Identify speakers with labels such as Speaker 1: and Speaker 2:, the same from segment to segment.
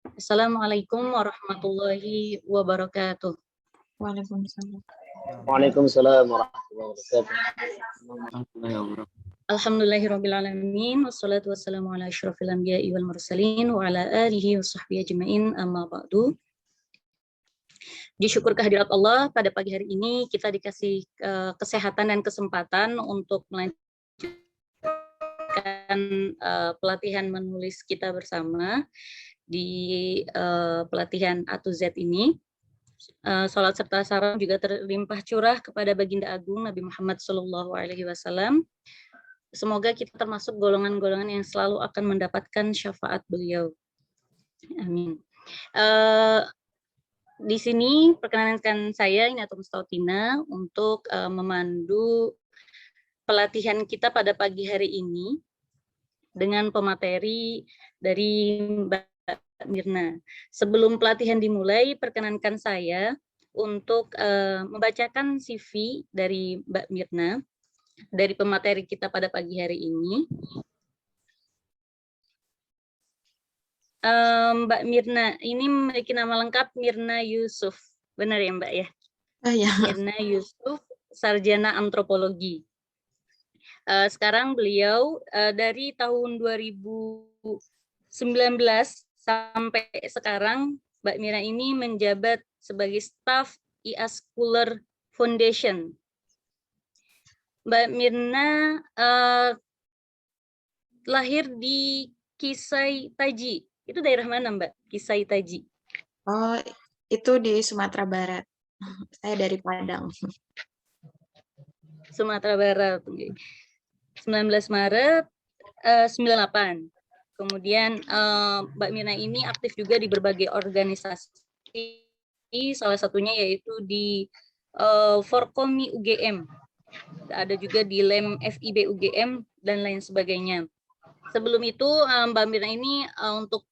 Speaker 1: Assalamualaikum warahmatullahi wabarakatuh.
Speaker 2: Waalaikumsalam.
Speaker 3: Waalaikumsalam warahmatullahi wabarakatuh.
Speaker 1: Alhamdulillahirabbil alamin wassalatu wassalamu ala asyrofil anbiya'i wal mursalin wa ala alihi wa sahbihi ajmain amma ba'du. Disyukur kehadirat Allah, pada pagi hari ini kita dikasih kesehatan dan kesempatan untuk melanjutkan pelatihan menulis kita bersama di pelatihan A to Z ini. Salat serta salam juga terlimpah curah kepada Baginda Agung Nabi Muhammad SAW. Semoga kita termasuk golongan-golongan yang selalu akan mendapatkan syafaat beliau. Amin. Di sini perkenalkan saya Inatul Mustautina untuk memandu pelatihan kita pada pagi hari ini dengan pemateri dari Mbak Mirna. Sebelum pelatihan dimulai, perkenankan saya untuk membacakan CV dari Mbak Mirna dari pemateri kita pada pagi hari ini. Mbak Mirna ini memiliki nama lengkap Mirna Yusuf, benar ya Mbak ya?
Speaker 2: Ya.
Speaker 1: Mirna Yusuf, sarjana antropologi. Sekarang beliau dari tahun 2019 sampai sekarang Mbak Mirna ini menjabat sebagai staf IA Scholar Foundation. Mbak Mirna lahir di Kisai Taji. Itu daerah mana Mbak? Kisai Taji.
Speaker 2: Oh, itu di Sumatera Barat. Saya dari Padang.
Speaker 1: Sumatera Barat. 19 Maret 98. Kemudian Mbak Mirna ini aktif juga di berbagai organisasi. Salah satunya yaitu di Forkomi UGM. Ada juga di LEM FIB UGM dan lain sebagainya. Sebelum itu Mbak Mirna ini untuk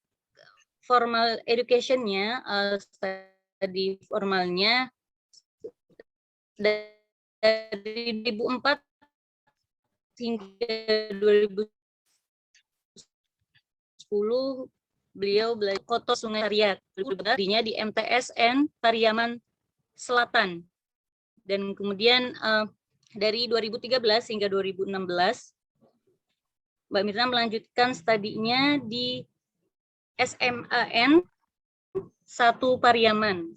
Speaker 1: formal education-nya, studi formalnya dari 2004 hingga 2010 beliau belajar Koto Sungai Tariat, berartinya di MTSN Pariaman Selatan. Dan kemudian dari 2013 hingga 2016 Mbak Mirna melanjutkan studinya di SMAN 1 Pariaman.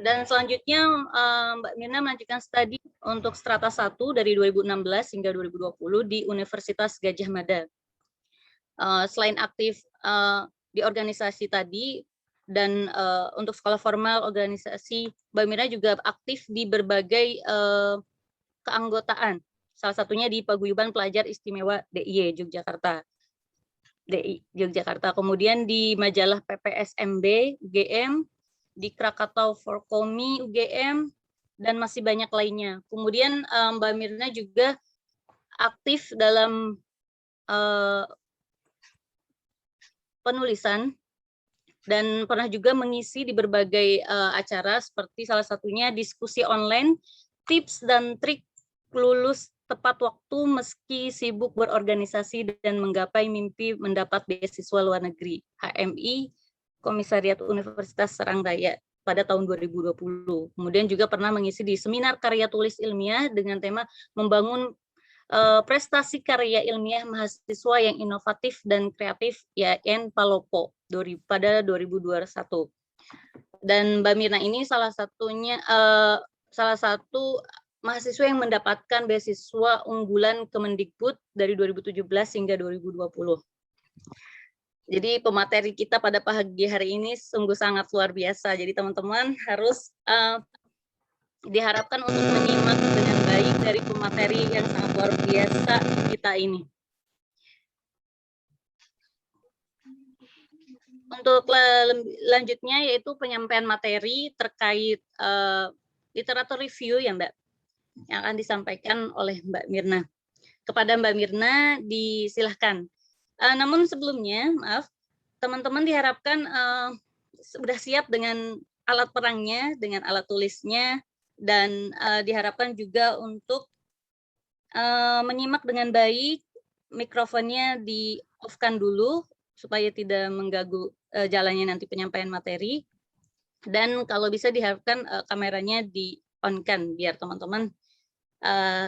Speaker 1: Dan selanjutnya Mbak Mirna melanjutkan studi untuk strata 1 dari 2016 hingga 2020 di Universitas Gadjah Mada. Selain aktif di organisasi tadi dan untuk sekolah formal organisasi, Mbak Mirna juga aktif di berbagai keanggotaan. Salah satunya di Paguyuban Pelajar Istimewa DIY Yogyakarta. Kemudian di majalah PPSMB UGM, di Krakatau Forkomi UGM, dan masih banyak lainnya. Kemudian Mbak Mirna juga aktif dalam penulisan dan pernah juga mengisi di berbagai acara seperti salah satunya diskusi online, tips dan trik lulus tepat waktu meski sibuk berorganisasi dan menggapai mimpi mendapat beasiswa luar negeri, HMI, Komisariat Universitas Serang Raya pada tahun 2020. Kemudian juga pernah mengisi di seminar karya tulis ilmiah dengan tema membangun prestasi karya ilmiah mahasiswa yang inovatif dan kreatif YN Palopo pada 2021. Dan Mbak Mirna ini salah satu mahasiswa yang mendapatkan beasiswa unggulan Kemendikbud dari 2017 hingga 2020. Jadi pemateri kita pada pagi hari ini sungguh sangat luar biasa. Jadi teman-teman harus diharapkan untuk menyimak dengan baik dari pemateri yang sangat luar biasa kita ini. Untuk lanjutnya yaitu penyampaian materi terkait literatur review ya Mbak, yang akan disampaikan oleh Mbak Mirna. Kepada Mbak Mirna disilahkan. Namun sebelumnya, maaf, teman-teman diharapkan sudah siap dengan alat perangnya, dengan alat tulisnya, dan diharapkan juga untuk menyimak dengan baik, mikrofonnya di off-kan dulu supaya tidak mengganggu jalannya nanti penyampaian materi. Dan kalau bisa diharapkan kameranya di-on-kan biar teman-teman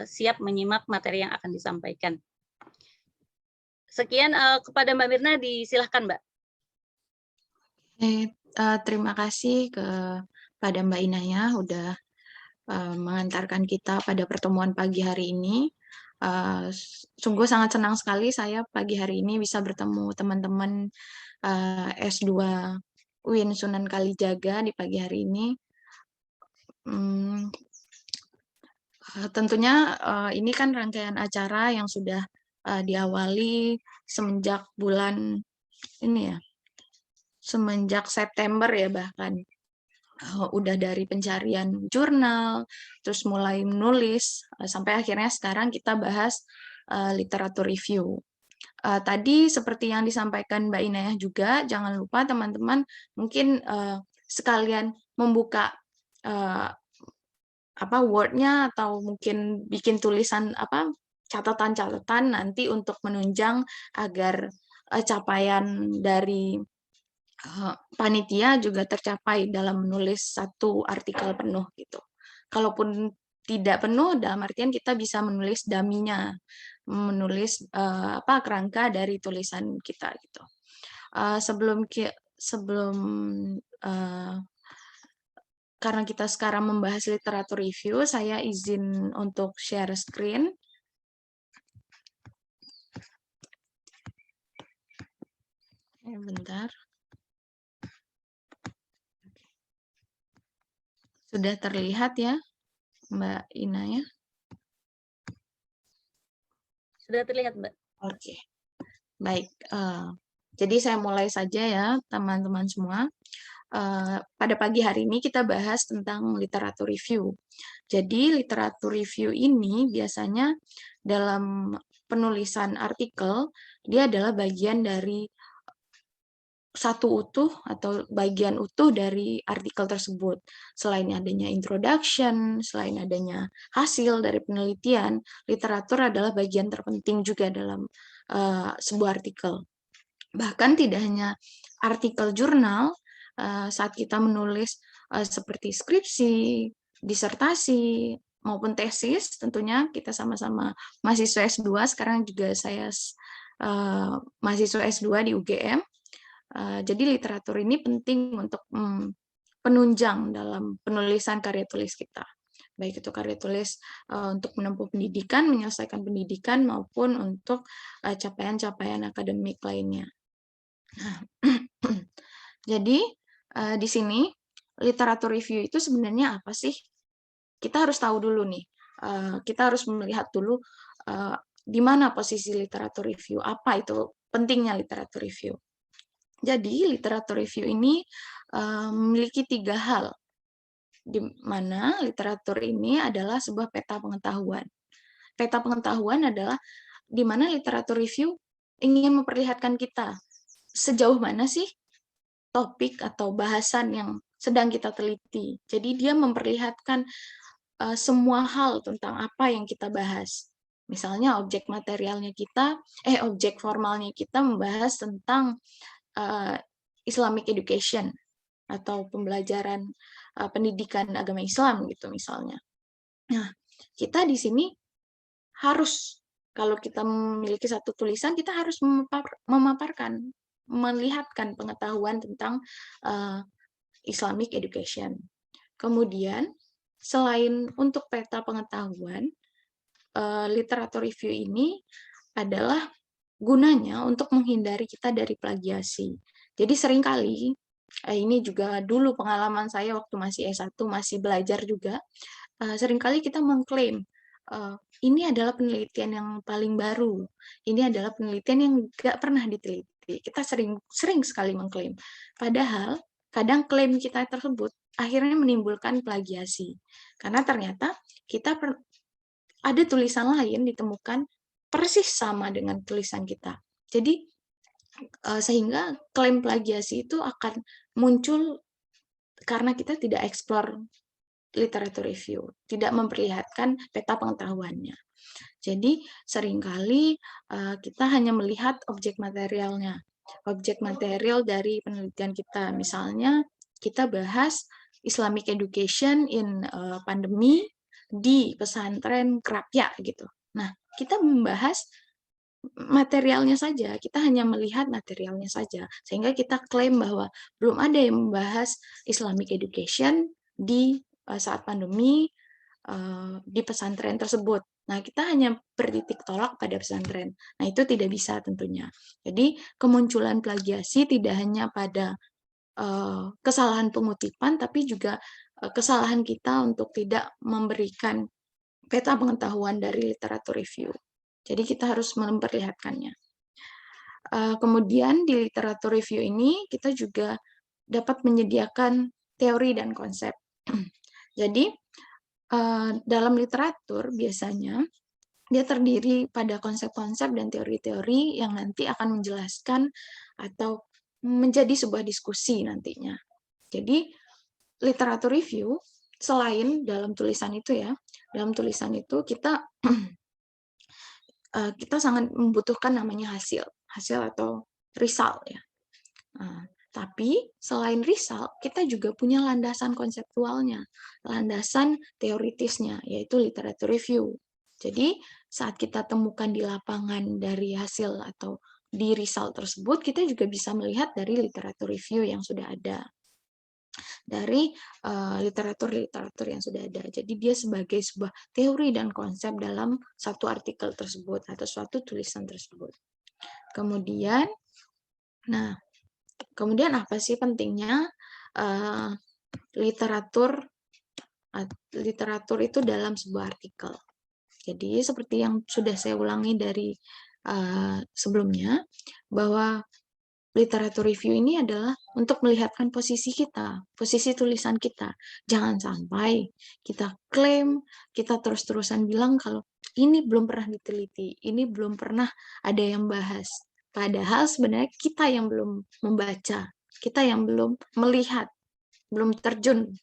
Speaker 1: siap menyimak materi yang akan disampaikan. Sekian kepada Mbak Mirna, disilahkan Mbak.
Speaker 2: Terima kasih kepada Mbak Inaya udah mengantarkan kita pada pertemuan pagi hari ini. Sungguh sangat senang sekali saya pagi hari ini bisa bertemu teman-teman S2 UIN Sunan Kalijaga di pagi hari ini. Tentunya ini kan rangkaian acara yang sudah diawali semenjak bulan ini ya, semenjak September ya bahkan. Udah dari pencarian jurnal, terus mulai menulis, sampai akhirnya sekarang kita bahas literatur review. Tadi seperti yang disampaikan Mbak Inayah juga, jangan lupa teman-teman mungkin sekalian membuka Word-nya atau mungkin bikin tulisan catatan-catatan nanti untuk menunjang agar capaian dari panitia juga tercapai dalam menulis satu artikel penuh gitu. Kalaupun tidak penuh, dalam artian kita bisa menulis daminya, menulis kerangka dari tulisan kita gitu. Karena kita sekarang membahas literatur review, saya izin untuk share screen. Bentar. Sudah terlihat ya, Mbak Inaya?
Speaker 1: Sudah terlihat, Mbak.
Speaker 2: Oke, baik. Jadi saya mulai saja ya, teman-teman semua. Pada pagi hari ini kita bahas tentang literatur review. Jadi literatur review ini biasanya dalam penulisan artikel, dia adalah bagian dari satu utuh atau bagian utuh dari artikel tersebut. Selain adanya introduction, selain adanya hasil dari penelitian, literatur adalah bagian terpenting juga dalam sebuah artikel. Bahkan tidak hanya artikel jurnal, saat kita menulis seperti skripsi, disertasi, maupun tesis, tentunya kita sama-sama mahasiswa S2, sekarang juga saya mahasiswa S2 di UGM. Jadi literatur ini penting untuk penunjang dalam penulisan karya tulis kita. Baik itu karya tulis untuk menempuh pendidikan, menyelesaikan pendidikan, maupun untuk capaian-capaian akademik lainnya. Nah, jadi di sini literatur review itu sebenarnya apa sih? Kita harus tahu dulu nih. Kita harus melihat dulu di mana posisi literatur review, apa itu pentingnya literatur review. Jadi literatur review ini memiliki 3 hal, di mana literatur ini adalah sebuah peta pengetahuan. Peta pengetahuan adalah di mana literatur review ingin memperlihatkan kita sejauh mana sih topik atau bahasan yang sedang kita teliti. Jadi dia memperlihatkan semua hal tentang apa yang kita bahas. Misalnya objek materialnya kita, objek formalnya kita membahas tentang Islamic education atau pembelajaran pendidikan agama Islam gitu misalnya. Nah, kita di sini harus, kalau kita memiliki satu tulisan, kita harus memaparkan, melihatkan pengetahuan tentang Islamic education. Kemudian, selain untuk peta pengetahuan, literatur review ini adalah gunanya untuk menghindari kita dari plagiasi. Jadi seringkali, ini juga dulu pengalaman saya waktu masih S1, masih belajar juga, seringkali kita mengklaim, ini adalah penelitian yang paling baru, ini adalah penelitian yang nggak pernah diteliti. Kita sering sekali mengklaim. Padahal, kadang klaim kita tersebut akhirnya menimbulkan plagiasi. Karena ternyata kita ada tulisan lain ditemukan persis sama dengan tulisan kita. Jadi, sehingga klaim plagiasi itu akan muncul karena kita tidak explore literatur review, tidak memperlihatkan peta pengetahuannya. Jadi seringkali kita hanya melihat objek materialnya, objek material dari penelitian kita. Misalnya kita bahas Islamic education in pandemi di pesantren Krapya gitu. Nah, kita membahas materialnya saja, kita hanya melihat materialnya saja, sehingga kita klaim bahwa belum ada yang membahas Islamic education di saat pandemi di pesantren tersebut. Nah, kita hanya bertitik tolak pada pesantren. Nah, itu tidak bisa tentunya. Jadi, kemunculan plagiasi tidak hanya pada kesalahan pengutipan, tapi juga kesalahan kita untuk tidak memberikan peta pengetahuan dari literatur review. Jadi, kita harus memperlihatkannya. Kemudian, di literatur review ini, kita juga dapat menyediakan teori dan konsep. Jadi, dalam literatur biasanya dia terdiri pada konsep-konsep dan teori-teori yang nanti akan menjelaskan atau menjadi sebuah diskusi nantinya. Jadi literatur review selain dalam tulisan itu ya, dalam tulisan itu kita kita sangat membutuhkan namanya hasil atau result ya. Tapi selain result, kita juga punya landasan konseptualnya, landasan teoritisnya, yaitu literatur review. Jadi saat kita temukan di lapangan dari hasil atau di result tersebut, kita juga bisa melihat dari literatur review yang sudah ada, dari literatur-literatur yang sudah ada. Jadi dia sebagai sebuah teori dan konsep dalam satu artikel tersebut atau suatu tulisan tersebut. Kemudian apa sih pentingnya literatur itu dalam sebuah artikel? Jadi seperti yang sudah saya ulangi dari sebelumnya, bahwa literatur review ini adalah untuk melihatkan posisi kita, posisi tulisan kita. Jangan sampai kita klaim, kita terus-terusan bilang kalau ini belum pernah diteliti, ini belum pernah ada yang bahas. Padahal sebenarnya kita yang belum membaca, kita yang belum melihat, belum terjun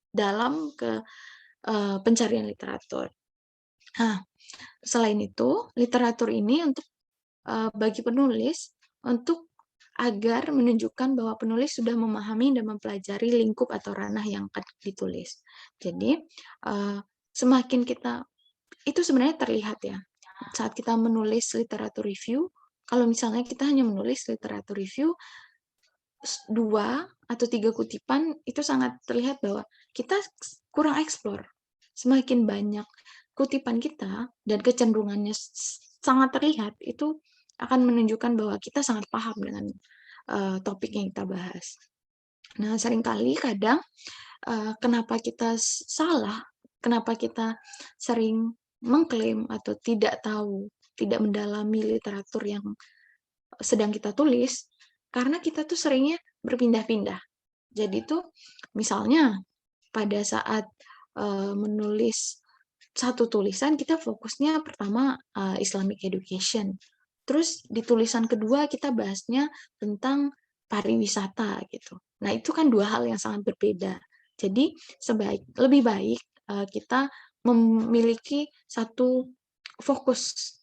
Speaker 2: dalam ke pencarian literatur. Nah, selain itu, literatur ini untuk bagi penulis untuk agar menunjukkan bahwa penulis sudah memahami dan mempelajari lingkup atau ranah yang akan ditulis. Jadi, semakin kita, itu sebenarnya terlihat ya, saat kita menulis literatur review, kalau misalnya kita hanya menulis literatur review 2 atau 3 kutipan, itu sangat terlihat bahwa kita kurang eksplor. Semakin banyak kutipan kita dan kecenderungannya sangat terlihat, itu akan menunjukkan bahwa kita sangat paham dengan topik yang kita bahas. Nah, seringkali kadang kenapa kita salah, kenapa kita sering mengklaim atau tidak tahu, tidak mendalami literatur yang sedang kita tulis, karena kita tuh seringnya berpindah-pindah. Jadi tuh misalnya pada saat menulis satu tulisan, kita fokusnya pertama Islamic education. Terus di tulisan kedua kita bahasnya tentang pariwisata gitu. Nah, itu kan dua hal yang sangat berbeda. Jadi lebih baik kita memiliki satu fokus.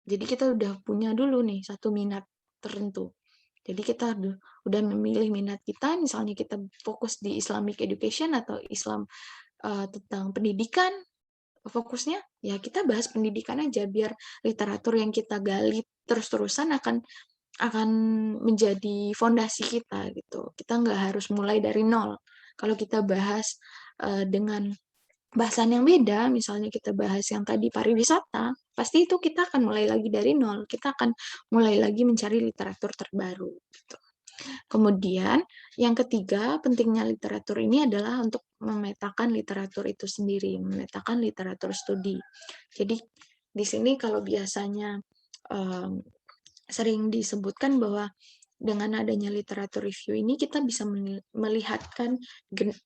Speaker 2: Jadi kita udah punya dulu nih satu minat tertentu. Jadi kita udah memilih minat kita, misalnya kita fokus di Islamic education atau Islam tentang pendidikan, fokusnya ya kita bahas pendidikan aja, biar literatur yang kita gali terus-terusan akan menjadi fondasi kita gitu. Kita nggak harus mulai dari nol. Kalau kita bahas dengan bahasan yang beda, misalnya kita bahas yang tadi pariwisata, pasti itu kita akan mulai lagi dari nol. Kita akan mulai lagi mencari literatur terbaru. Gitu. Kemudian, yang ketiga, pentingnya literatur ini adalah untuk memetakan literatur itu sendiri, memetakan literatur studi. Jadi, di sini kalau biasanya sering disebutkan bahwa dengan adanya literatur review ini, kita bisa melihatkan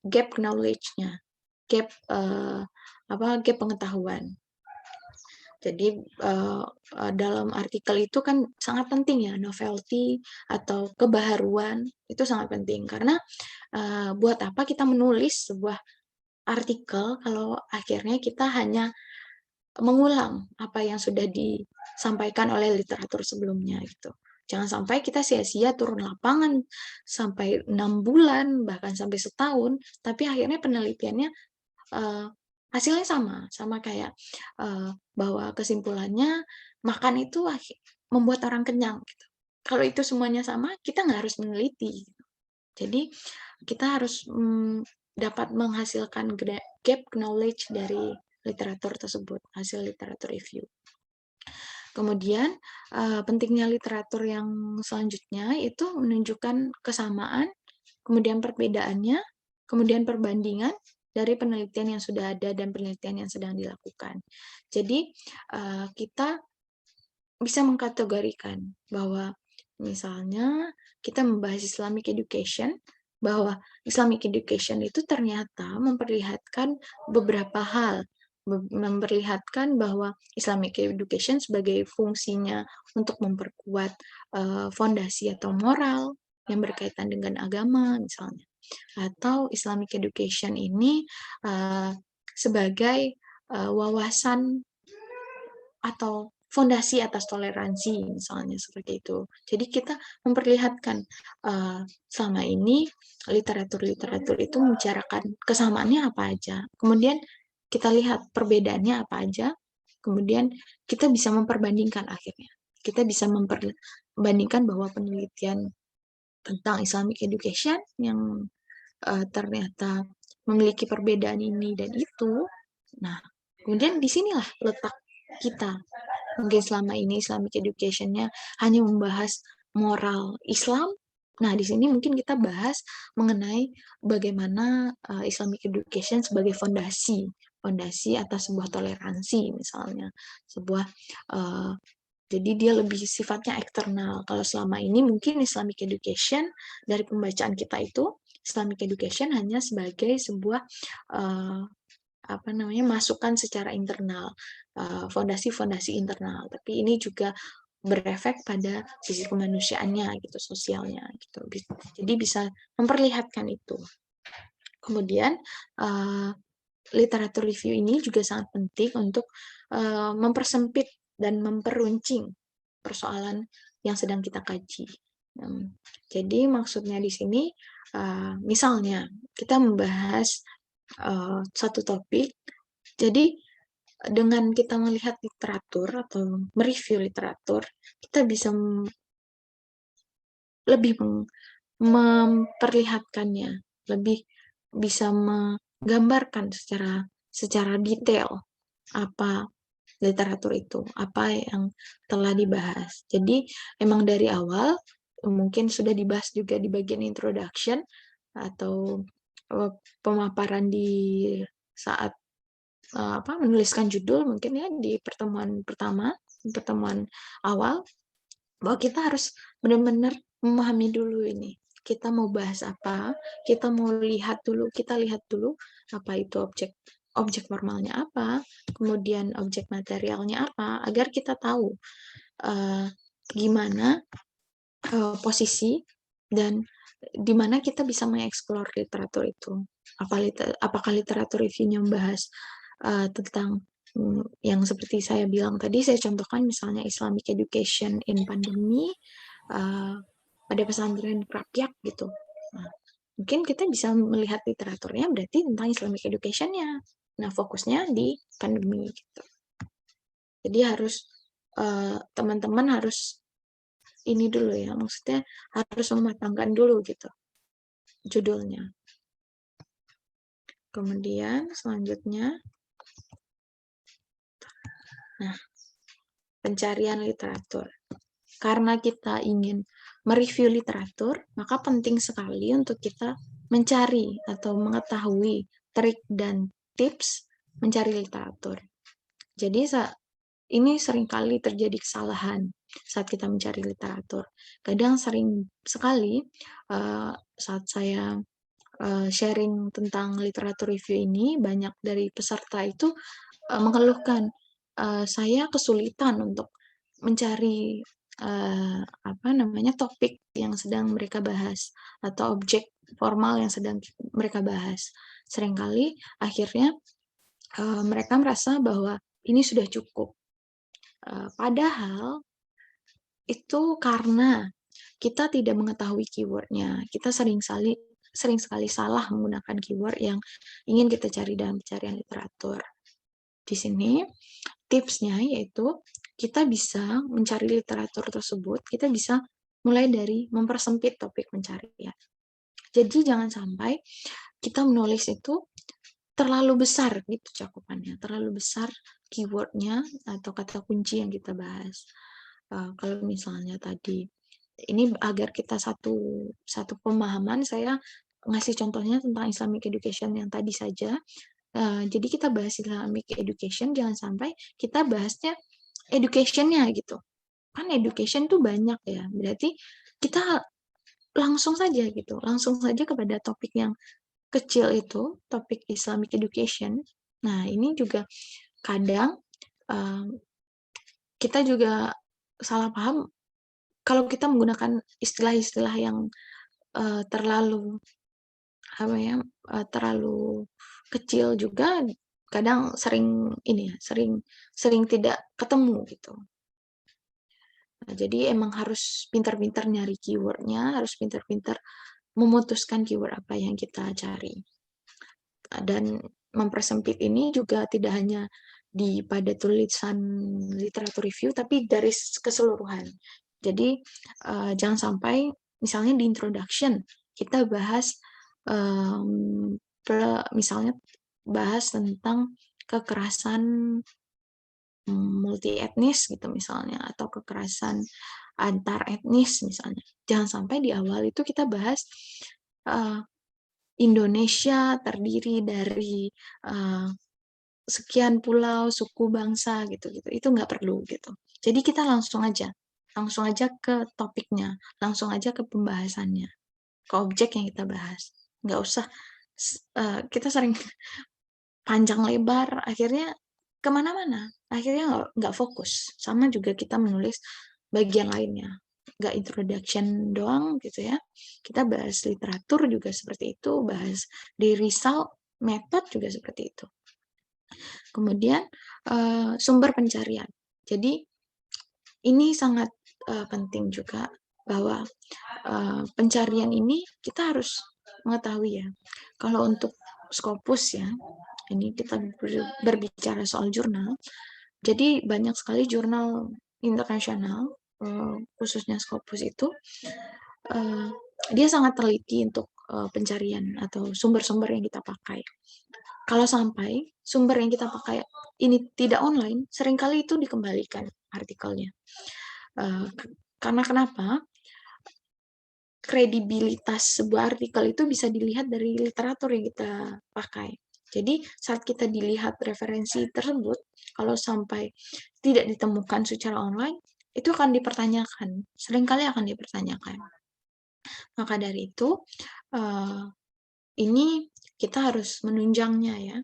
Speaker 2: gap knowledge-nya, gap pengetahuan. Jadi dalam artikel itu kan sangat penting ya, novelty atau kebaharuan itu sangat penting, karena buat apa kita menulis sebuah artikel kalau akhirnya kita hanya mengulang apa yang sudah disampaikan oleh literatur sebelumnya gitu. Jangan sampai kita sia-sia turun lapangan sampai 6 bulan, bahkan sampai setahun, tapi akhirnya penelitiannya hasilnya sama kayak bahwa kesimpulannya makan itu membuat orang kenyang gitu. Kalau itu semuanya sama, kita nggak harus meneliti. Gitu. Jadi kita harus dapat menghasilkan gap knowledge dari literatur tersebut, hasil literatur review. Kemudian pentingnya literatur yang selanjutnya itu menunjukkan kesamaan, kemudian perbedaannya, kemudian perbandingan dari penelitian yang sudah ada dan penelitian yang sedang dilakukan. Jadi kita bisa mengkategorikan bahwa misalnya kita membahas Islamic education, bahwa Islamic education itu ternyata memperlihatkan beberapa hal, memperlihatkan bahwa Islamic education sebagai fungsinya untuk memperkuat fondasi atau moral yang berkaitan dengan agama misalnya, atau Islamic education ini sebagai wawasan atau fondasi atas toleransi misalnya seperti itu. Jadi kita memperlihatkan selama ini literatur-literatur itu membicarakan kesamaannya apa aja. Kemudian kita lihat perbedaannya apa aja. Kemudian kita bisa memperbandingkan akhirnya. Kita bisa memperbandingkan bahwa penelitian tentang Islamic education yang ternyata memiliki perbedaan ini dan itu. Nah, kemudian disinilah letak kita. Mungkin selama ini Islamic education-nya hanya membahas moral Islam. Nah, di sini mungkin kita bahas mengenai bagaimana Islamic education sebagai fondasi atas sebuah toleransi misalnya, sebuah jadi dia lebih sifatnya eksternal. Kalau selama ini mungkin Islamic education dari pembacaan kita itu Islamic education hanya sebagai sebuah masukan secara internal, fondasi-fondasi internal. Tapi ini juga berefek pada sisi kemanusiaannya gitu, sosialnya gitu. Jadi bisa memperlihatkan itu. Kemudian literatur review ini juga sangat penting untuk mempersempit dan memperuncing persoalan yang sedang kita kaji. Jadi maksudnya di sini, misalnya kita membahas satu topik, jadi dengan kita melihat literatur atau mereview literatur, kita bisa lebih memperlihatkannya, lebih bisa menggambarkan secara detail apa literatur itu, apa yang telah dibahas. Jadi emang dari awal mungkin sudah dibahas juga di bagian introduction atau pemaparan di saat menuliskan judul mungkin ya di pertemuan pertama, pertemuan awal, bahwa kita harus benar-benar memahami dulu ini. Kita mau bahas apa, kita mau lihat dulu apa itu objek formalnya apa, kemudian objek materialnya apa, agar kita tahu gimana posisi dan di mana kita bisa mengeksplor literatur itu. Apakah literatur reviewnya membahas tentang yang seperti saya bilang tadi, saya contohkan misalnya Islamic Education in Pandemi pada pesantren rakyat gitu. Nah, mungkin kita bisa melihat literaturnya berarti tentang Islamic Education-nya. Nah, fokusnya di pandemi gitu. Jadi harus teman-teman harus ini dulu ya, maksudnya harus mematangkan dulu gitu judulnya. Kemudian selanjutnya, nah, pencarian literatur. Karena kita ingin mereview literatur, maka penting sekali untuk kita mencari atau mengetahui trik dan tips mencari literatur. Jadi ini seringkali terjadi kesalahan saat kita mencari literatur. Kadang sering sekali saat saya sharing tentang literatur review ini, banyak dari peserta itu mengeluhkan saya kesulitan untuk mencari topik yang sedang mereka bahas atau objek formal yang sedang mereka bahas. Seringkali akhirnya mereka merasa bahwa ini sudah cukup. Padahal itu karena kita tidak mengetahui keywordnya. Kita sering sekali salah menggunakan keyword yang ingin kita cari dalam pencarian literatur. Di sini tipsnya yaitu kita bisa mencari literatur tersebut, kita bisa mulai dari mempersempit topik pencarian. Jadi jangan sampai kita menulis itu terlalu besar gitu cakupannya, terlalu besar keywordnya atau kata kunci yang kita bahas. Kalau misalnya tadi ini agar kita satu pemahaman, saya ngasih contohnya tentang Islamic education yang tadi saja. Jadi kita bahas Islamic education, jangan sampai kita bahasnya education-nya gitu. Kan education tuh banyak ya, berarti kita langsung saja gitu, langsung saja kepada topik yang kecil itu, topik Islamic education. Nah, ini juga kadang kita juga salah paham kalau kita menggunakan istilah-istilah yang terlalu terlalu kecil juga, kadang sering sering tidak ketemu gitu. Nah, jadi emang harus pintar-pintar nyari keywordnya, harus pintar-pintar memutuskan keyword apa yang kita cari. Dan mempersempit ini juga tidak hanya pada tulisan literatur review, tapi dari keseluruhan. Jadi jangan sampai misalnya di introduction kita bahas misalnya bahas tentang kekerasan multi etnis gitu misalnya, atau kekerasan antar etnis misalnya. Jangan sampai di awal itu kita bahas Indonesia terdiri dari sekian pulau, suku, bangsa gitu-gitu. Itu nggak perlu gitu. Jadi kita langsung aja ke topiknya, langsung aja ke pembahasannya, ke objek yang kita bahas. Nggak usah kita sering panjang lebar, akhirnya kemana-mana, akhirnya nggak fokus. Sama juga kita menulis bagian lainnya, nggak introduction doang gitu ya. Kita bahas literatur juga seperti itu, bahas di result method juga seperti itu. Kemudian sumber pencarian. Jadi ini sangat penting juga bahwa pencarian ini kita harus mengetahui ya. Kalau untuk Scopus ya, ini kita berbicara soal jurnal. Jadi banyak sekali jurnal internasional, khususnya Scopus itu, dia sangat teliti untuk pencarian atau sumber-sumber yang kita pakai. Kalau sampai sumber yang kita pakai ini tidak online, seringkali itu dikembalikan artikelnya. Karena kenapa? Kredibilitas sebuah artikel itu bisa dilihat dari literatur yang kita pakai. Jadi saat kita dilihat referensi tersebut, kalau sampai tidak ditemukan secara online, itu akan dipertanyakan. Seringkali akan dipertanyakan. Maka dari itu, ini kita harus menunjangnya ya,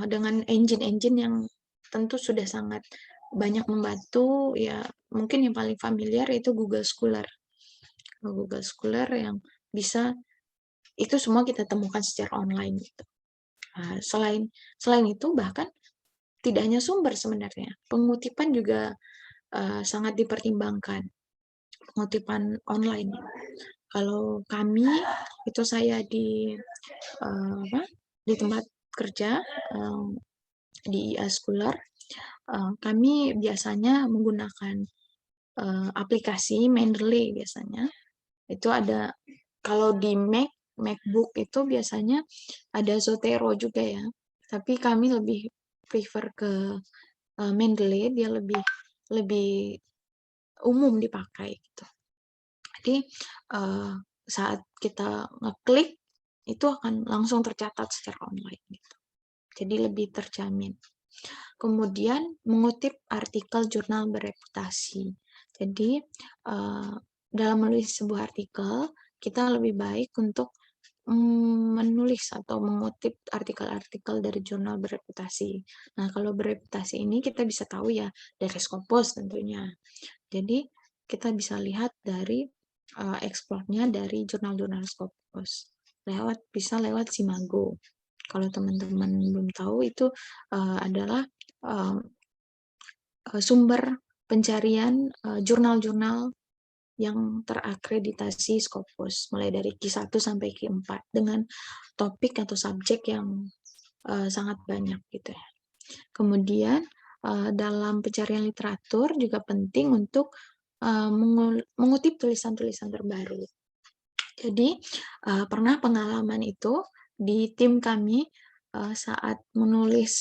Speaker 2: dengan engine-engine yang tentu sudah sangat banyak membantu, ya mungkin yang paling familiar itu Google Scholar. Google Scholar yang bisa itu semua kita temukan secara online gitu. Selain itu bahkan tidak hanya sumber sebenarnya, pengutipan juga sangat dipertimbangkan. Pengutipan online. Kalau kami itu saya di tempat kerja di IA Scholar, kami biasanya menggunakan aplikasi Mendeley biasanya. Itu ada kalau di MacBook itu biasanya ada Zotero juga ya. Tapi kami lebih prefer ke Mendeley, dia lebih umum dipakai gitu. Jadi saat kita ngeklik itu akan langsung tercatat secara online gitu. Jadi lebih terjamin. Kemudian mengutip artikel jurnal bereputasi. Jadi dalam menulis sebuah artikel, kita lebih baik untuk menulis atau mengutip artikel-artikel dari jurnal bereputasi. Nah, kalau bereputasi ini kita bisa tahu ya dari Scopus tentunya. Jadi kita bisa lihat dari explore-nya dari jurnal-jurnal Scopus. Bisa lewat Simago. Kalau teman-teman belum tahu, itu adalah sumber pencarian jurnal-jurnal yang terakreditasi Scopus, mulai dari Q1 sampai Q4 dengan topik atau subjek yang sangat banyak gitu ya. Kemudian dalam pencarian literatur juga penting untuk mengutip tulisan-tulisan terbaru. Jadi pernah pengalaman itu di tim kami saat menulis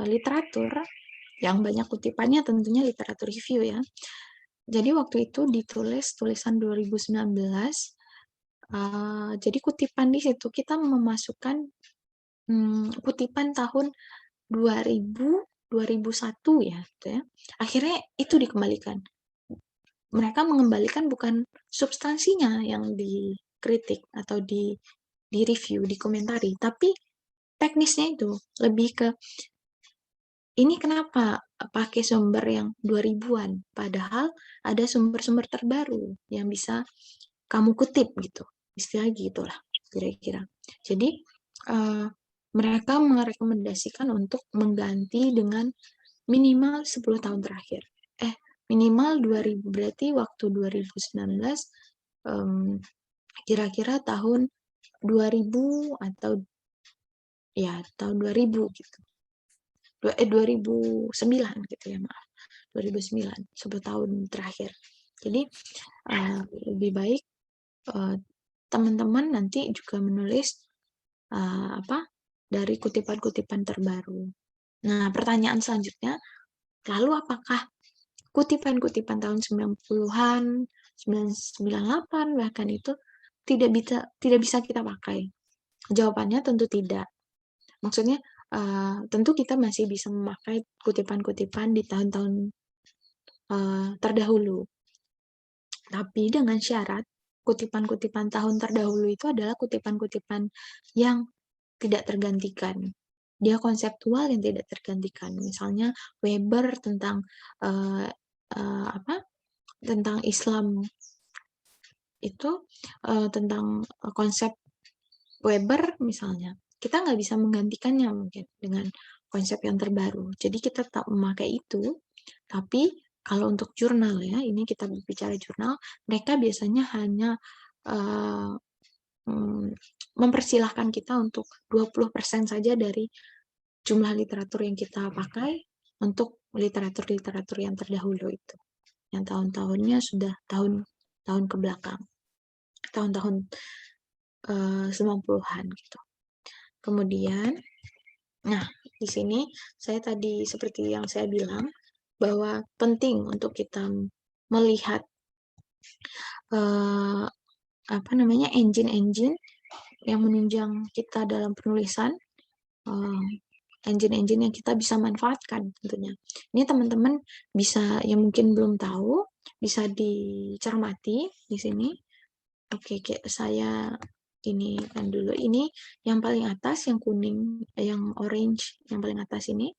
Speaker 2: literatur yang banyak kutipannya tentunya literatur review ya. Jadi waktu itu ditulis tulisan 2019. Jadi kutipan di situ kita memasukkan kutipan tahun 2000 2001 ya, gitu ya. Akhirnya itu dikembalikan. Mereka mengembalikan bukan substansinya yang dikritik atau di review, dikomentari, tapi teknisnya itu lebih ke ini kenapa pakai sumber yang 2000-an, padahal ada sumber-sumber terbaru yang bisa kamu kutip gitu, istilah gitulah kira-kira. Jadi mereka merekomendasikan untuk mengganti dengan minimal 10 tahun terakhir. Minimal 2000, berarti waktu 2019 kira-kira tahun 2000 atau ya tahun 2000 gitu. 2009 gitu ya, maaf. 2009, 10 tahun terakhir. Jadi lebih baik teman-teman nanti juga menulis dari kutipan-kutipan terbaru. Nah, pertanyaan selanjutnya, lalu apakah kutipan-kutipan tahun 90-an, 98 bahkan itu tidak bisa kita pakai? Jawabannya tentu tidak. Maksudnya tentu kita masih bisa memakai kutipan-kutipan di tahun-tahun terdahulu. Tapi dengan syarat kutipan-kutipan tahun terdahulu itu adalah kutipan-kutipan yang tidak tergantikan. Dia konseptual yang tidak tergantikan. Misalnya Weber tentang tentang Islam itu tentang konsep Weber misalnya. Kita nggak bisa menggantikannya mungkin dengan konsep yang terbaru. Jadi kita tak memakai itu. Tapi kalau untuk jurnal ya, ini kita berbicara jurnal, mereka biasanya hanya mempersilahkan kita untuk 20% saja dari jumlah literatur yang kita pakai untuk literatur-literatur yang terdahulu itu. Yang tahun-tahunnya sudah tahun ke belakang. Tahun-tahun 90-an gitu. Kemudian, nah di sini saya tadi seperti yang saya bilang bahwa penting untuk kita melihat engine-engine yang menunjang kita dalam penulisan, engine-engine yang kita bisa manfaatkan tentunya. Ini teman-teman bisa yang mungkin belum tahu bisa dicermati di sini. Oke, saya ini kan dulu, ini yang paling atas yang kuning, yang orange yang paling atas ini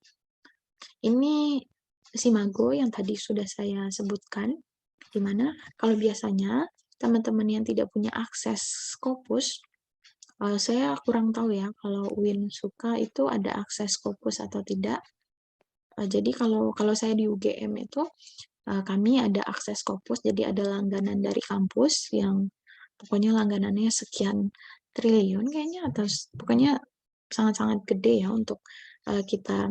Speaker 2: Simago yang tadi sudah saya sebutkan, di mana kalau biasanya teman-teman yang tidak punya akses Scopus, saya kurang tahu ya kalau UIN Suka itu ada akses Scopus atau tidak. Jadi kalau saya di UGM itu kami ada akses Scopus, jadi ada langganan dari kampus yang pokoknya langganannya sekian triliun kayaknya, atau pokoknya sangat-sangat gede ya untuk kita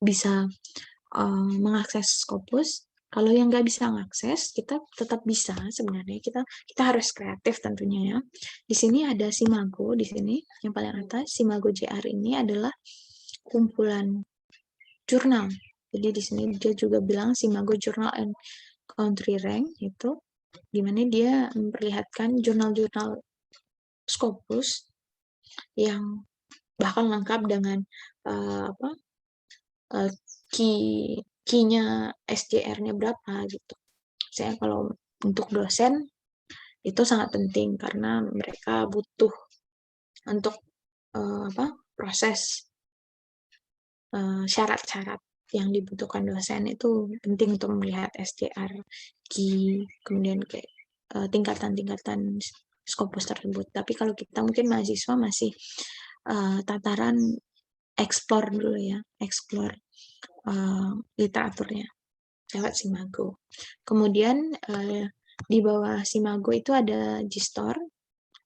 Speaker 2: bisa mengakses Scopus. Kalau yang nggak bisa mengakses, kita tetap bisa sebenarnya. Kita harus kreatif tentunya ya. Di sini ada Simago, di sini yang paling atas, Simago JR ini adalah kumpulan jurnal. Jadi di sini dia juga bilang Simago Journal and Country Rank itu, di mana dia memperlihatkan jurnal-jurnal Scopus yang bahkan lengkap dengan key-nya SJR-nya berapa gitu. Saya kalau untuk dosen itu sangat penting karena mereka butuh untuk proses syarat-syarat yang dibutuhkan dosen itu penting untuk melihat SJR, key, kemudian kayak tingkatan-tingkatan Scopus tersebut. Tapi kalau kita mungkin mahasiswa masih tataran explore dulu ya, explore literaturnya lewat Simago. Kemudian di bawah Simago itu ada Gstore.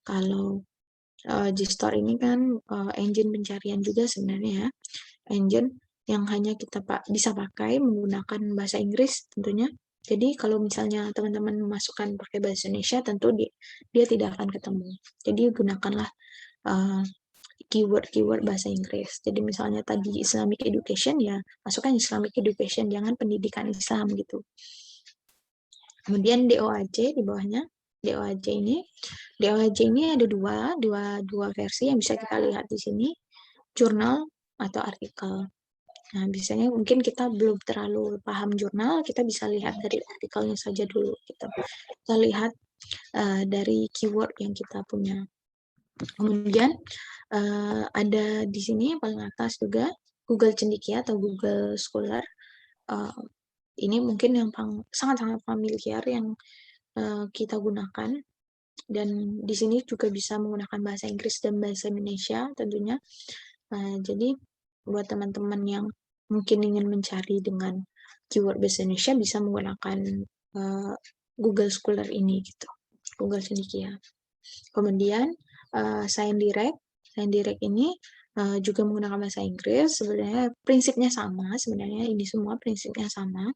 Speaker 2: Kalau Gstore ini kan engine pencarian juga sebenarnya ya, engine yang hanya kita bisa pakai menggunakan bahasa Inggris tentunya. Jadi kalau misalnya teman-teman memasukkan pakai bahasa Indonesia, tentu dia tidak akan ketemu. Jadi gunakanlah keyword-keyword bahasa Inggris. Jadi misalnya tadi Islamic Education, ya masukkan Islamic Education, jangan pendidikan Islam gitu. Kemudian DOAJ di bawahnya. DOAJ ini ada dua versi yang bisa kita lihat di sini, jurnal atau artikel. Nah, biasanya mungkin kita belum terlalu paham jurnal, kita bisa lihat dari artikelnya saja dulu. Kita lihat dari keyword yang kita punya. Kemudian ada di sini paling atas juga Google Cendekia atau Google Scholar. Ini mungkin yang sangat-sangat familiar yang kita gunakan. Dan di sini juga bisa menggunakan bahasa Inggris dan bahasa Indonesia tentunya. Jadi buat teman-teman yang mungkin ingin mencari dengan keyword bahasa Indonesia bisa menggunakan Google Scholar ini gitu, Google Cendekia. Kemudian ScienDirect ini juga menggunakan bahasa Inggris. Sebenarnya prinsipnya sama, sebenarnya ini semua prinsipnya sama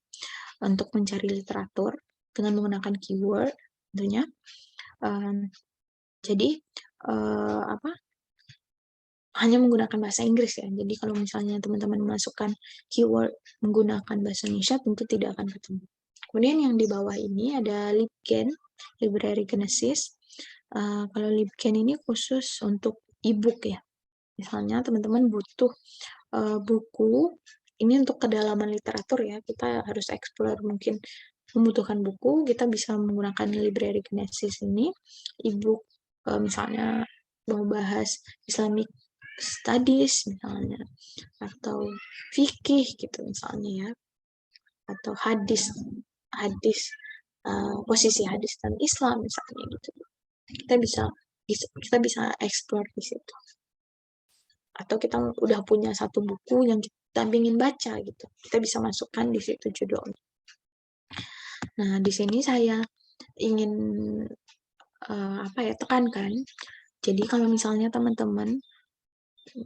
Speaker 2: untuk mencari literatur dengan menggunakan keyword tentunya. Jadi hanya menggunakan bahasa Inggris ya. Jadi kalau misalnya teman-teman memasukkan keyword menggunakan bahasa Indonesia, tentu tidak akan ketemu. Kemudian yang di bawah ini ada LibGen, Library Genesis. Kalau LibGen ini khusus untuk e-book ya. Misalnya teman-teman butuh buku, ini untuk kedalaman literatur ya, kita harus explore mungkin membutuhkan buku, kita bisa menggunakan Library Genesis ini, e-book misalnya mau bahas Islamic Studies misalnya, atau fikih gitu misalnya ya, atau hadis posisi hadis dan Islam misalnya gitu. Kita bisa explore di situ. Atau kita udah punya satu buku yang kita ingin baca gitu, kita bisa masukkan di situ judulnya. Nah, di sini saya ingin tekankan. Jadi kalau misalnya teman-teman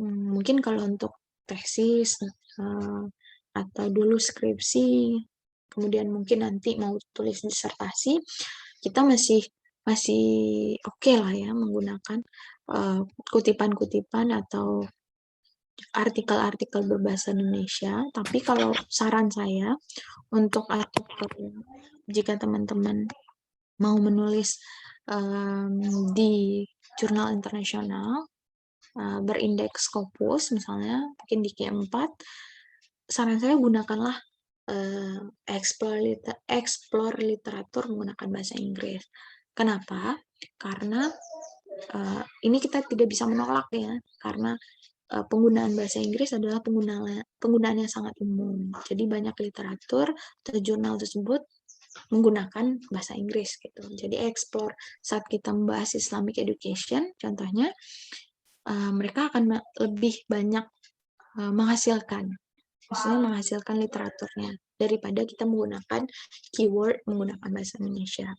Speaker 2: mungkin kalau untuk tesis atau dulu skripsi, kemudian mungkin nanti mau tulis disertasi, kita masih oke lah ya menggunakan kutipan-kutipan atau artikel-artikel berbahasa Indonesia. Tapi kalau saran saya untuk artikel, jika teman-teman mau menulis di jurnal internasional berindeks Scopus misalnya, mungkin di Q4, saran saya gunakanlah explore literatur menggunakan bahasa Inggris. Kenapa? Karena ini kita tidak bisa menolak ya, karena penggunaan bahasa Inggris adalah penggunaan yang sangat umum. Jadi banyak literatur atau jurnal tersebut menggunakan bahasa Inggris gitu. Jadi explore saat kita membahas Islamic Education, contohnya mereka akan lebih banyak menghasilkan literaturnya daripada kita menggunakan keyword menggunakan bahasa Indonesia.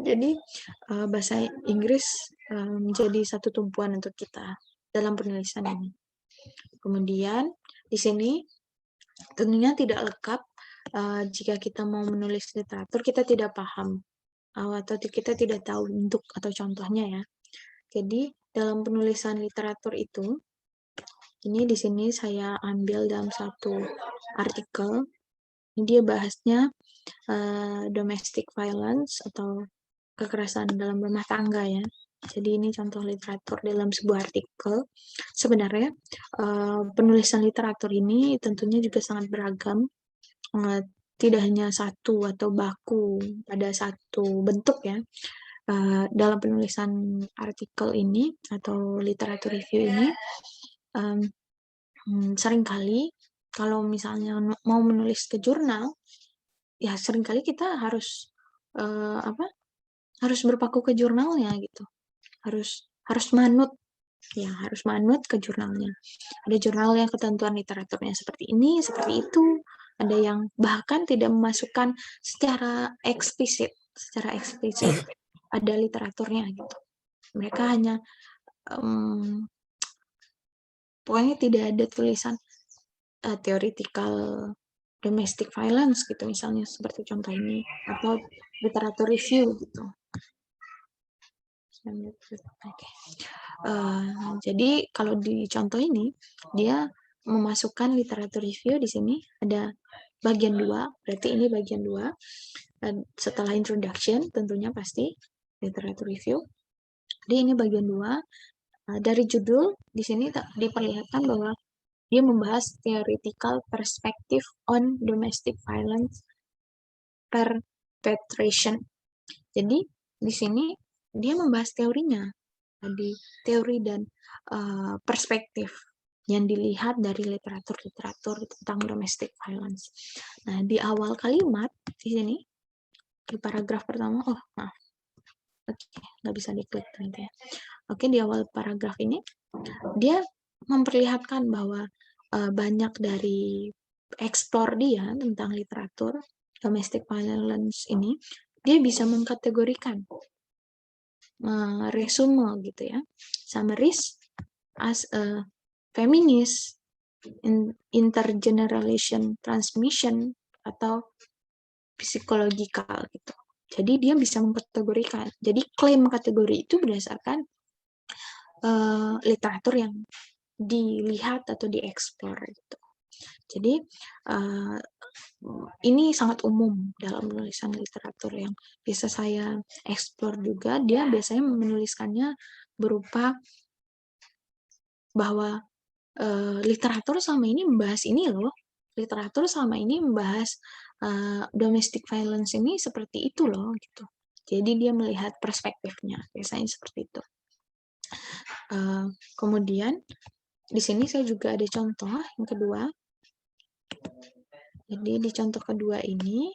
Speaker 2: Jadi bahasa Inggris menjadi satu tumpuan untuk kita dalam penulisan ini. Kemudian di sini tentunya tidak lengkap jika kita mau menulis literatur kita tidak paham atau kita tidak tahu bentuk atau contohnya ya. Jadi dalam penulisan literatur itu, ini di sini saya ambil dalam satu artikel. Ini dia bahasnya domestic violence atau kekerasan dalam rumah tangga ya. Jadi ini contoh literatur dalam sebuah artikel. Sebenarnya penulisan literatur ini tentunya juga sangat beragam. Tidak hanya satu atau baku pada satu bentuk ya. Dalam penulisan artikel ini atau literatur review ini seringkali kalau misalnya mau menulis ke jurnal ya seringkali kita harus harus berpaku ke jurnalnya gitu, harus manut ya harus manut ke jurnalnya. Ada jurnal yang ketentuan literaturnya seperti ini, seperti itu. Ada yang bahkan tidak memasukkan secara eksplisit ada literaturnya gitu. Mereka hanya pokoknya tidak ada tulisan theoretical domestic violence gitu misalnya seperti contoh ini, atau literatur review gitu. Jadi kalau di contoh ini dia memasukkan literatur review di sini ada bagian 2, berarti ini bagian 2. Setelah introduction tentunya pasti literatur review. Jadi ini bagian 2. Dari judul di sini diperlihatkan bahwa dia membahas theoretical perspective on domestic violence perpetration. Jadi di sini dia membahas teorinya, tadi teori dan perspektif yang dilihat dari literatur tentang domestic violence. Nah, di awal kalimat di sini di paragraf pertama, nggak bisa diklik nanti ya. Oke, di awal paragraf ini dia memperlihatkan bahwa banyak dari eksplor dia tentang literatur domestic violence ini, dia bisa mengkategorikan resume gitu ya, summaries as a feminist, intergeneration transmission, atau psikologikal gitu. Jadi dia bisa mengkategorikan. Jadi klaim kategori itu berdasarkan literatur yang dilihat atau dieksplor gitu. Jadi ini sangat umum dalam penulisan literatur yang bisa saya eksplor juga. Dia biasanya menuliskannya berupa bahwa literatur selama ini membahas ini loh. Literatur selama ini membahas domestic violence ini seperti itu loh gitu. Jadi dia melihat perspektifnya, biasanya seperti itu. Kemudian di sini saya juga ada contoh yang kedua. Jadi di contoh kedua ini,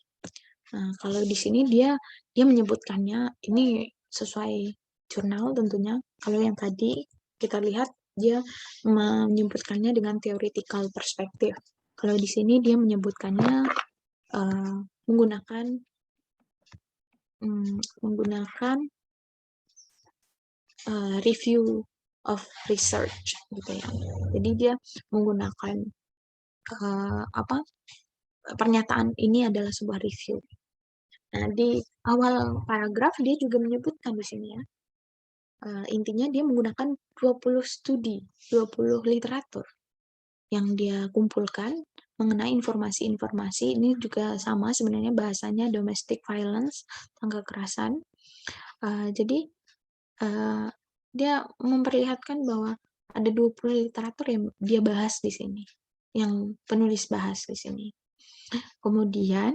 Speaker 2: kalau di sini dia menyebutkannya ini sesuai jurnal tentunya. Kalau yang tadi kita lihat dia menyebutkannya dengan theoretical perspective. Kalau di sini dia menyebutkannya menggunakan review of research gitu ya. Jadi dia menggunakan pernyataan ini adalah sebuah review. Nah, di awal paragraf dia juga menyebutkan di sini ya. Intinya dia menggunakan 20 studi, 20 literatur yang dia kumpulkan mengenai informasi-informasi. Ini juga sama sebenarnya bahasanya domestic violence, tentang kekerasan. Jadi dia memperlihatkan bahwa ada 20 literatur yang dia bahas di sini, yang penulis bahas di sini. Kemudian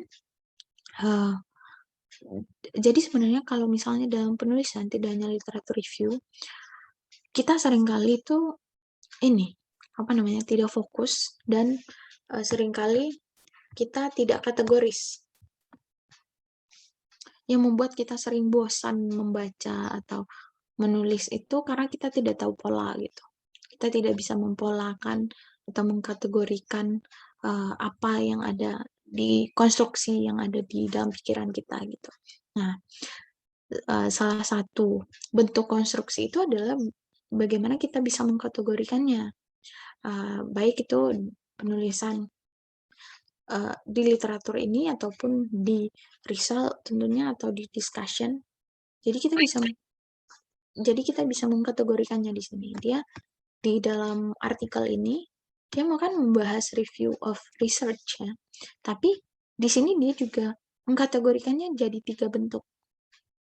Speaker 2: jadi sebenarnya kalau misalnya dalam penulisan tidak hanya literatur review, kita seringkali itu tidak fokus dan seringkali kita tidak kategoris, yang membuat kita sering bosan membaca atau menulis itu karena kita tidak tahu pola gitu. Kita tidak bisa mempolakan atau mengkategorikan apa yang ada di konstruksi yang ada di dalam pikiran kita gitu. Nah, salah satu bentuk konstruksi itu adalah bagaimana kita bisa mengkategorikannya, baik itu penulisan di literatur ini ataupun di result tentunya atau di discussion. Jadi kita bisa mengkategorikannya di sini. Dia di dalam artikel ini dia kan membahas review of research ya. Tapi di sini dia juga mengkategorikannya jadi 3 bentuk.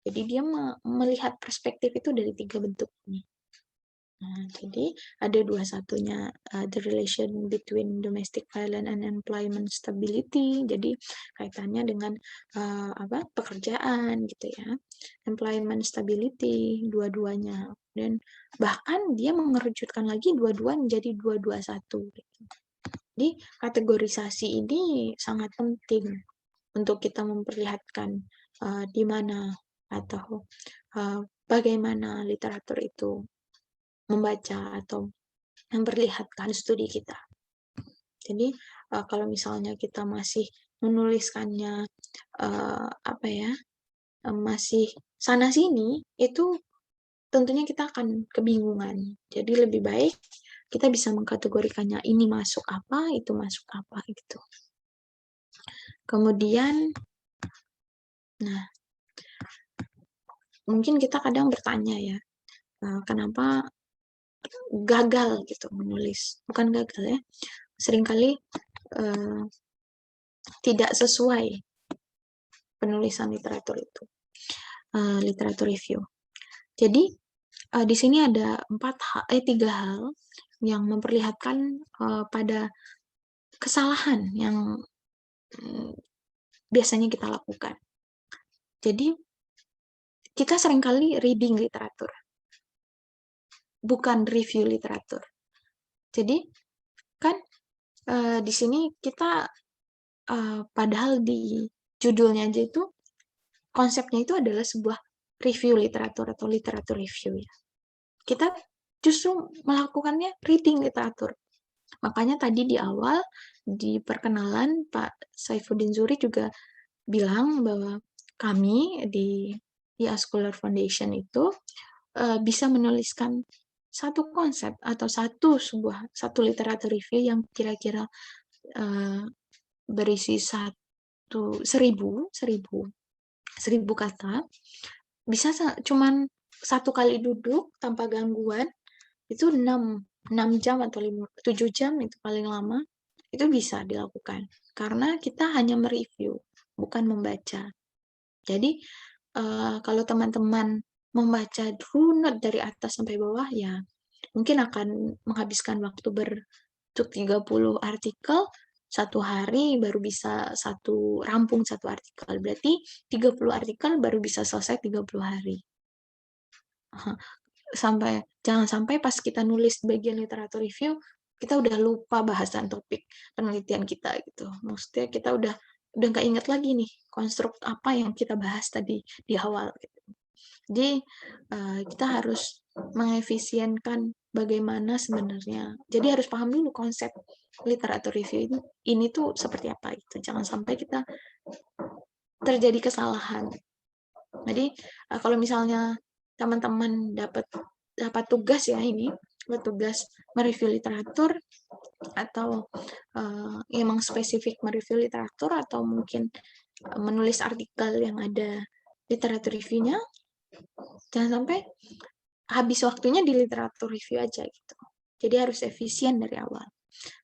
Speaker 2: Jadi dia melihat perspektif itu dari 3 bentuk ini. Nah, jadi ada 21-nya the relation between domestic violence and employment stability. Jadi kaitannya dengan pekerjaan gitu ya. Employment stability dua-duanya. Dan bahkan dia mengerucutkan lagi dua-dua menjadi 221 gitu. Jadi kategorisasi ini sangat penting untuk kita memperlihatkan di mana atau bagaimana literatur itu membaca atau memperlihatkan studi kita. Jadi kalau misalnya kita masih menuliskannya masih sana sini, itu tentunya kita akan kebingungan. Jadi lebih baik kita bisa mengkategorikannya, ini masuk apa, itu masuk apa gitu. Kemudian, nah mungkin kita kadang bertanya ya, kenapa gagal gitu menulis? Bukan gagal ya, seringkali tidak sesuai penulisan literatur itu, literatur review. Jadi di sini ada 3 hal yang memperlihatkan pada kesalahan yang biasanya kita lakukan. Jadi kita seringkali reading literatur, bukan review literatur. Jadi kan di sini kita padahal di judulnya aja itu konsepnya itu adalah sebuah review literatur atau literatur review ya. Kita justru melakukannya reading literatur. Makanya tadi di awal di perkenalan Pak Saifuddin Zuri juga bilang bahwa kami di Scholar Foundation itu bisa menuliskan satu konsep atau satu literatur review yang kira-kira berisi 1000 kata, bisa cuman satu kali duduk tanpa gangguan, itu 6 jam atau 7 jam itu paling lama, itu bisa dilakukan. Karena kita hanya mereview, bukan membaca. Jadi, kalau teman-teman membaca runut dari atas sampai bawah, ya mungkin akan menghabiskan waktu untuk 30 artikel, satu hari baru bisa rampung satu artikel. Berarti 30 artikel baru bisa selesai 30 hari. Jangan sampai pas kita nulis bagian literatur review, kita udah lupa bahasan topik penelitian kita gitu. Maksudnya kita udah nggak ingat lagi nih konstruk apa yang kita bahas tadi di awal gitu. Jadi kita harus mengefisienkan bagaimana sebenarnya. Jadi harus paham dulu konsep literatur review ini tuh seperti apa gitu. Jangan sampai kita terjadi kesalahan. Jadi kalau misalnya teman-teman dapat tugas ya ini, tugas mereview literatur atau emang spesifik mereview literatur atau mungkin menulis artikel yang ada literatur reviewnya, jangan sampai habis waktunya di literatur review aja gitu. Jadi harus efisien dari awal,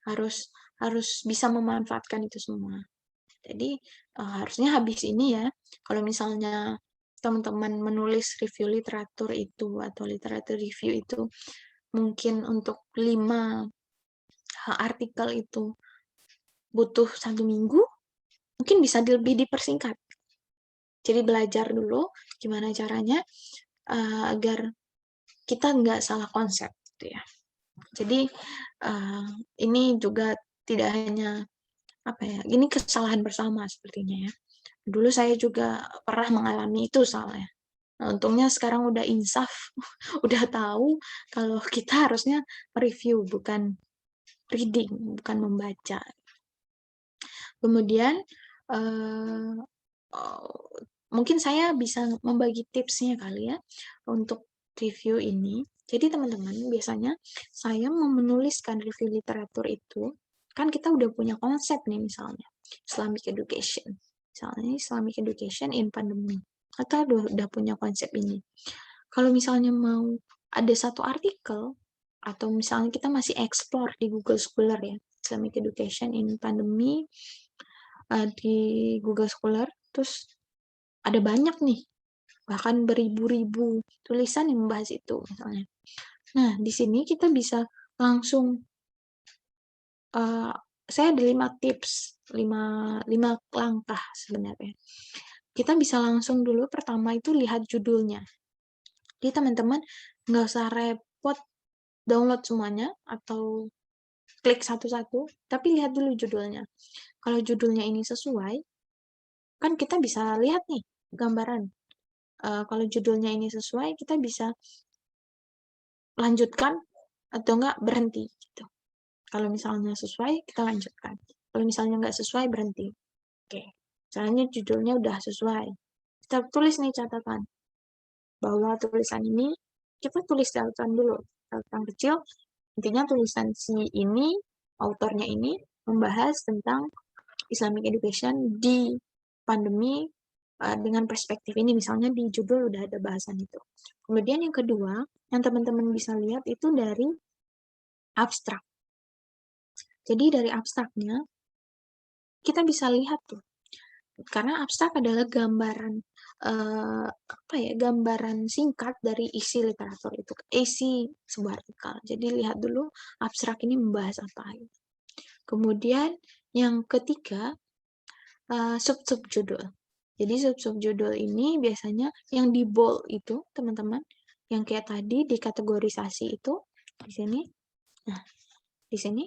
Speaker 2: harus bisa memanfaatkan itu semua. Jadi harusnya habis ini ya, kalau misalnya teman-teman menulis review literatur itu atau literatur review itu mungkin untuk 5 artikel itu butuh 1 minggu, mungkin bisa lebih dipersingkat. Jadi belajar dulu gimana caranya agar kita nggak salah konsep gitu ya. Jadi ini juga tidak hanya ini kesalahan bersama sepertinya ya. Dulu saya juga pernah mengalami itu soalnya. Nah, untungnya sekarang udah insaf, udah tahu kalau kita harusnya review, bukan reading, bukan membaca. Kemudian, mungkin saya bisa membagi tipsnya kali ya, untuk review ini. Jadi teman-teman, biasanya saya menuliskan review literatur itu, kan kita udah punya konsep nih misalnya, Islamic Education. Misalnya Islamic Education in Pandemic. Kita udah punya konsep ini. Kalau misalnya mau ada satu artikel, atau misalnya kita masih explore di Google Scholar ya, Islamic Education in Pandemic di Google Scholar, terus ada banyak nih, bahkan beribu-ribu tulisan yang membahas itu misalnya. Nah, di sini kita bisa langsung, saya ada 5 tips, 5 langkah sebenarnya. Kita bisa langsung dulu, pertama itu lihat judulnya. Jadi teman-teman nggak usah repot download semuanya atau klik satu-satu, tapi lihat dulu judulnya. Kalau judulnya ini sesuai, kan kita bisa lihat nih gambaran. Kalau judulnya ini sesuai, kita bisa lanjutkan atau enggak berhenti gitu. Kalau misalnya sesuai, kita lanjutkan. Kalau misalnya enggak sesuai, berhenti. Oke. Misalnya judulnya udah sesuai. Kita tulis nih catatan bahwa tulisan ini, kita tulis catatan dulu, catatan kecil. Intinya tulisan si ini, autornya ini membahas tentang Islamic education di pandemi dengan perspektif ini, misalnya di judul udah ada bahasan itu. Kemudian yang kedua, yang teman-teman bisa lihat itu dari abstrak. Jadi dari abstraknya, kita bisa lihat tuh, karena abstrak adalah gambaran gambaran singkat dari isi literatur itu, isi sebuah artikel. Jadi lihat dulu abstrak ini membahas apa. Kemudian yang ketiga, sub-sub judul. Jadi sub-sub judul ini biasanya yang di bold itu, teman-teman, yang kayak tadi dikategorisasi itu di sini. Nah, di sini.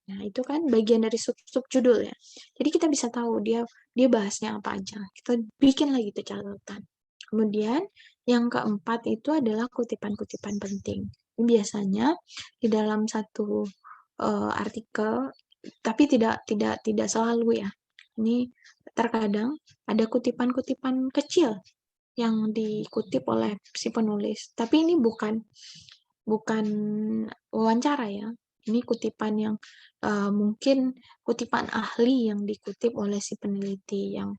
Speaker 2: Nah, itu kan bagian dari sub-sub judul ya. Jadi kita bisa tahu dia bahasnya apa aja. Kita bikin lagi tuh catatan. Kemudian yang keempat itu adalah kutipan-kutipan penting. Ini biasanya di dalam satu artikel, tapi tidak selalu ya. Ini terkadang ada kutipan-kutipan kecil yang dikutip oleh si penulis. Tapi ini bukan wawancara ya. Ini kutipan yang mungkin kutipan ahli yang dikutip oleh si peneliti yang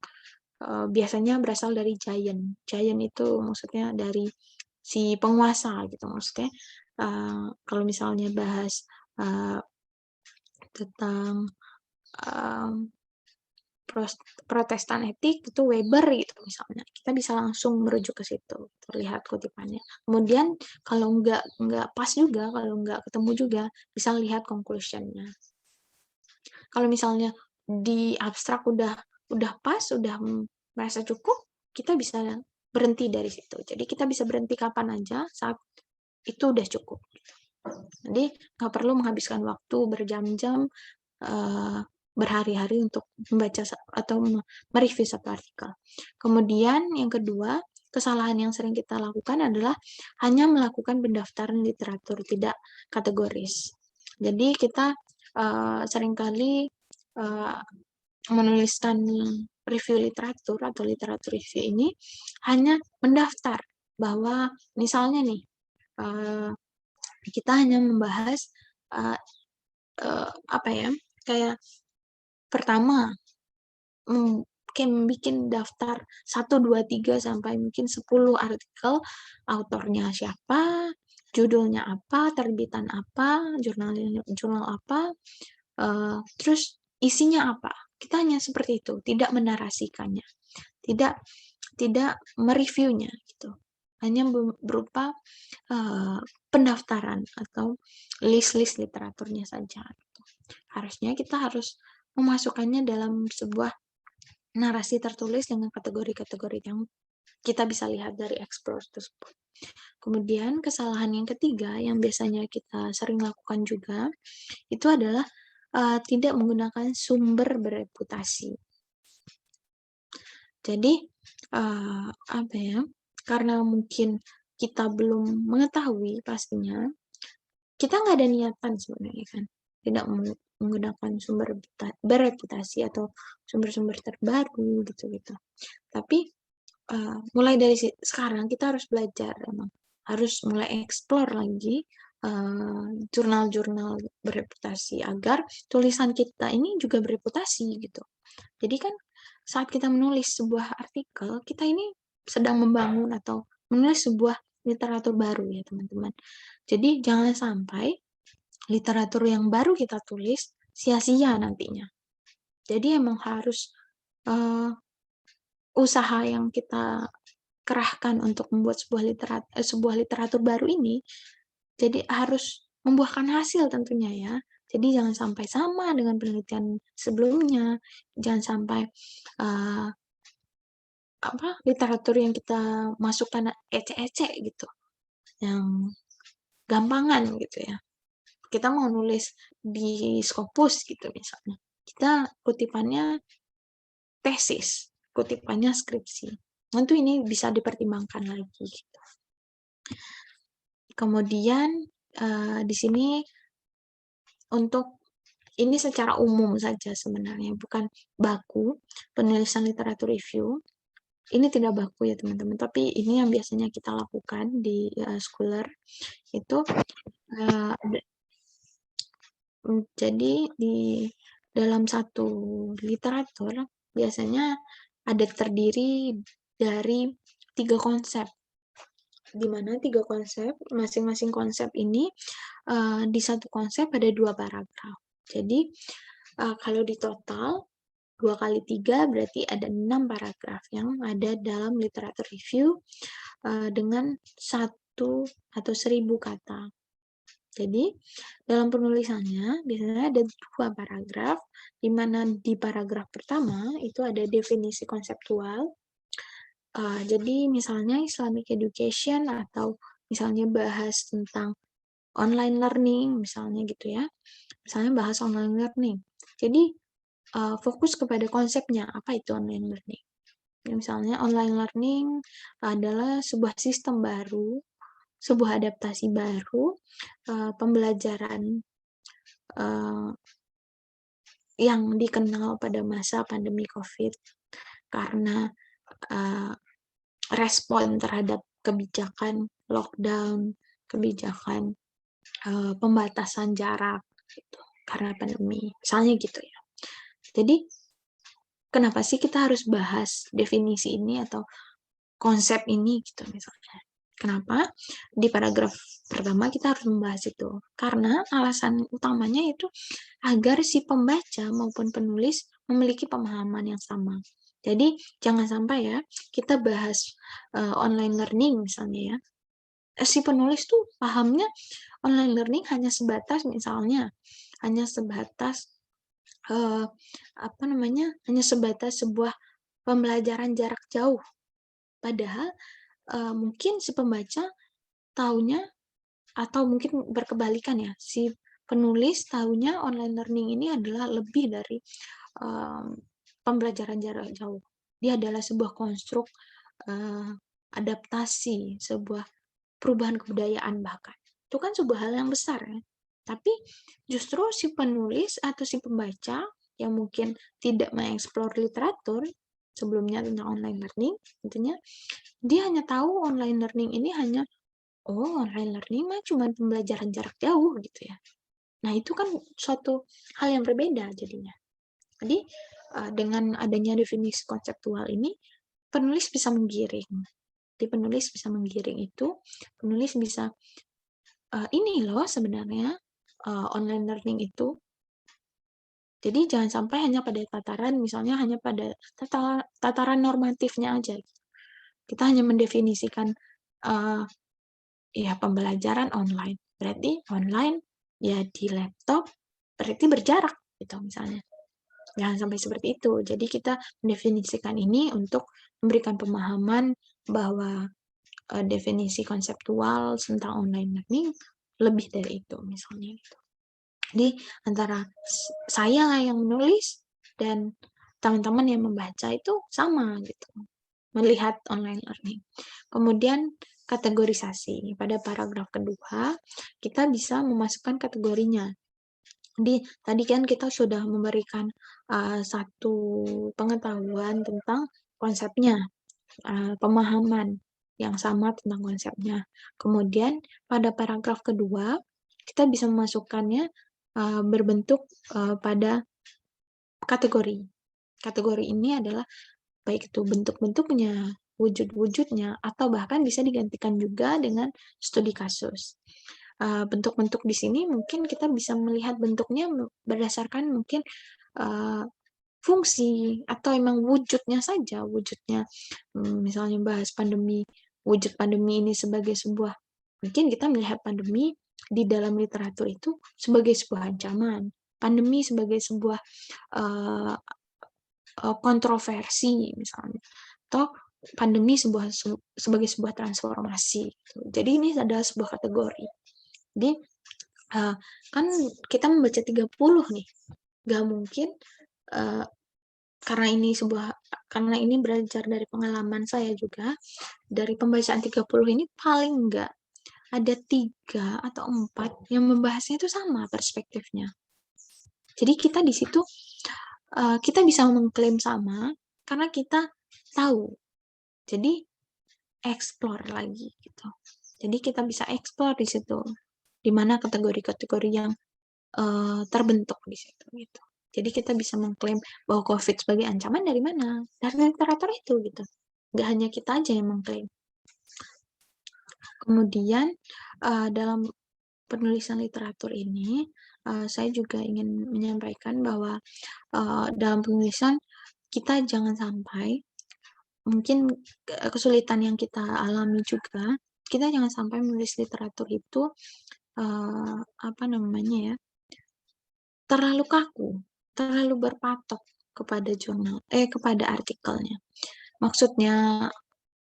Speaker 2: biasanya berasal dari giant. Giant itu maksudnya dari si penguasa gitu. Maksudnya kalau misalnya bahas tentang Protestan etik itu Weber gitu misalnya, kita bisa langsung merujuk ke situ, terlihat kutipannya. Kemudian kalau nggak pas juga, kalau nggak ketemu juga, bisa lihat conclusion-nya. Kalau misalnya di abstrak udah pas, udah merasa cukup, kita bisa berhenti dari situ. Jadi kita bisa berhenti kapan aja saat itu udah cukup. Jadi nggak perlu menghabiskan waktu berjam-jam, berhari-hari untuk membaca atau mereview satu artikel. Kemudian yang kedua, kesalahan yang sering kita lakukan adalah hanya melakukan pendaftaran literatur, tidak kategoris. Jadi kita seringkali menuliskan review literatur atau literatur review ini hanya mendaftar bahwa misalnya nih kita hanya membahas kayak pertama kayak bikin daftar 1, 2, 3 sampai mungkin 10 artikel, autornya siapa, judulnya apa, terbitan apa, jurnal apa, terus isinya apa. Kita hanya seperti itu, tidak menarasikannya, tidak mereviewnya gitu. Hanya berupa pendaftaran atau list-list literaturnya saja. Gitu. Harusnya kita harus memasukkannya dalam sebuah narasi tertulis dengan kategori-kategori yang kita bisa lihat dari explore tersebut. Kemudian kesalahan yang ketiga yang biasanya kita sering lakukan juga itu adalah tidak menggunakan sumber bereputasi. Jadi karena mungkin kita belum mengetahui pastinya, kita nggak ada niatan sebenarnya kan, tidak menggunakan sumber bereputasi atau sumber-sumber terbaru gitu. Tapi mulai dari sekarang kita harus belajar, emang harus mulai explore lagi jurnal-jurnal bereputasi agar tulisan kita ini juga bereputasi gitu. Jadi kan saat kita menulis sebuah artikel, kita ini sedang membangun atau menulis sebuah literatur baru ya teman-teman. Jadi jangan sampai literatur yang baru kita tulis sia-sia nantinya. Jadi emang harus usaha yang kita kerahkan untuk membuat sebuah literatur baru ini, jadi harus membuahkan hasil tentunya ya. Jadi jangan sampai sama dengan penelitian sebelumnya, jangan sampai literatur yang kita masukkan ecek-ecek gitu, yang gampangan gitu ya. Kita mau nulis di Scopus gitu misalnya, kita kutipannya tesis, kutipannya skripsi. Tentu ini bisa dipertimbangkan lagi gitu. Kemudian di sini untuk ini secara umum saja sebenarnya, bukan baku penulisan literatur review. Ini tidak baku ya teman-teman, tapi ini yang biasanya kita lakukan di Scholar itu. Jadi di dalam satu literatur biasanya ada terdiri dari 3 konsep, di mana 3 konsep, masing-masing konsep ini di satu konsep ada 2 paragraf. Jadi kalau di total 2 kali 3 berarti ada 6 paragraf yang ada dalam literatur review dengan 1 atau 1000 kata. Jadi dalam penulisannya biasanya ada 2 paragraf, di mana di paragraf pertama itu ada definisi konseptual. Jadi misalnya Islamic education atau misalnya bahas tentang online learning misalnya gitu ya. Misalnya bahas online learning. Jadi fokus kepada konsepnya, apa itu online learning. Misalnya online learning adalah sebuah sistem baru, sebuah adaptasi baru, pembelajaran yang dikenal pada masa pandemi COVID karena respon terhadap kebijakan lockdown, kebijakan pembatasan jarak gitu, karena pandemi, misalnya gitu ya. Jadi kenapa sih kita harus bahas definisi ini atau konsep ini gitu misalnya? Kenapa? Di paragraf pertama kita harus membahas itu. Karena alasan utamanya itu agar si pembaca maupun penulis memiliki pemahaman yang sama. Jadi jangan sampai ya kita bahas online learning misalnya ya. Si penulis tuh pahamnya online learning hanya sebatas misalnya hanya sebatas hanya sebatas sebuah pembelajaran jarak jauh. Padahal mungkin si pembaca taunya atau mungkin berkebalikan ya, si penulis taunya online learning ini adalah lebih dari pembelajaran jarak jauh. Dia adalah sebuah konstruk adaptasi, sebuah perubahan kebudayaan bahkan. Itu kan sebuah hal yang besar ya. Tapi justru si penulis atau si pembaca yang mungkin tidak mengeksplor literatur sebelumnya tentang online learning, tentunya dia hanya tahu online learning ini hanya online learning mah cuma pembelajaran jarak jauh gitu ya. Nah, itu kan suatu hal yang berbeda jadinya. Jadi, dengan adanya definisi konseptual ini, penulis bisa menggiring. Di penulis bisa menggiring itu, penulis bisa, ini loh sebenarnya online learning itu. Jadi jangan sampai hanya pada tataran, misalnya hanya pada tataran normatifnya aja. Kita hanya mendefinisikan ya pembelajaran online. Berarti online ya di laptop berarti berjarak gitu misalnya. Jangan sampai seperti itu. Jadi kita mendefinisikan ini untuk memberikan pemahaman bahwa definisi konseptual tentang online learning lebih dari itu misalnya gitu. Jadi antara saya yang menulis dan teman-teman yang membaca itu sama gitu. Melihat online learning. Kemudian kategorisasi. Pada paragraf kedua, kita bisa memasukkan kategorinya. Jadi tadi kan kita sudah memberikan satu pengetahuan tentang konsepnya, pemahaman yang sama tentang konsepnya. Kemudian pada paragraf kedua, kita bisa memasukkannya berbentuk pada kategori. Kategori ini adalah baik itu bentuk-bentuknya, wujud-wujudnya, atau bahkan bisa digantikan juga dengan studi kasus. Bentuk-bentuk di sini mungkin kita bisa melihat bentuknya berdasarkan mungkin fungsi atau emang wujudnya saja, wujudnya misalnya bahas pandemi, wujud pandemi ini sebagai sebuah, mungkin kita melihat pandemi di dalam literatur itu sebagai sebuah ancaman, pandemi sebagai sebuah kontroversi misalnya, atau pandemi sebagai sebuah transformasi. Jadi ini adalah sebuah kategori. Jadi kan kita membaca 30 nih, nggak mungkin karena ini belajar dari pengalaman saya juga, dari pembacaan 30 ini paling nggak ada 3 atau 4 yang membahasnya itu sama perspektifnya. Jadi kita di situ kita bisa mengklaim sama karena kita tahu. Jadi explore lagi gitu. Jadi kita bisa explore di situ, di mana kategori-kategori yang terbentuk di situ gitu. Jadi kita bisa mengklaim bahwa COVID sebagai ancaman dari mana? Dari literatur itu gitu. Nggak hanya kita aja yang mengklaim. Kemudian dalam penulisan literatur ini, saya juga ingin menyampaikan bahwa dalam penulisan kita jangan sampai, mungkin kesulitan yang kita alami juga, kita jangan sampai menulis literatur itu apa namanya ya, terlalu kaku, terlalu berpatok kepada kepada artikelnya. Maksudnya,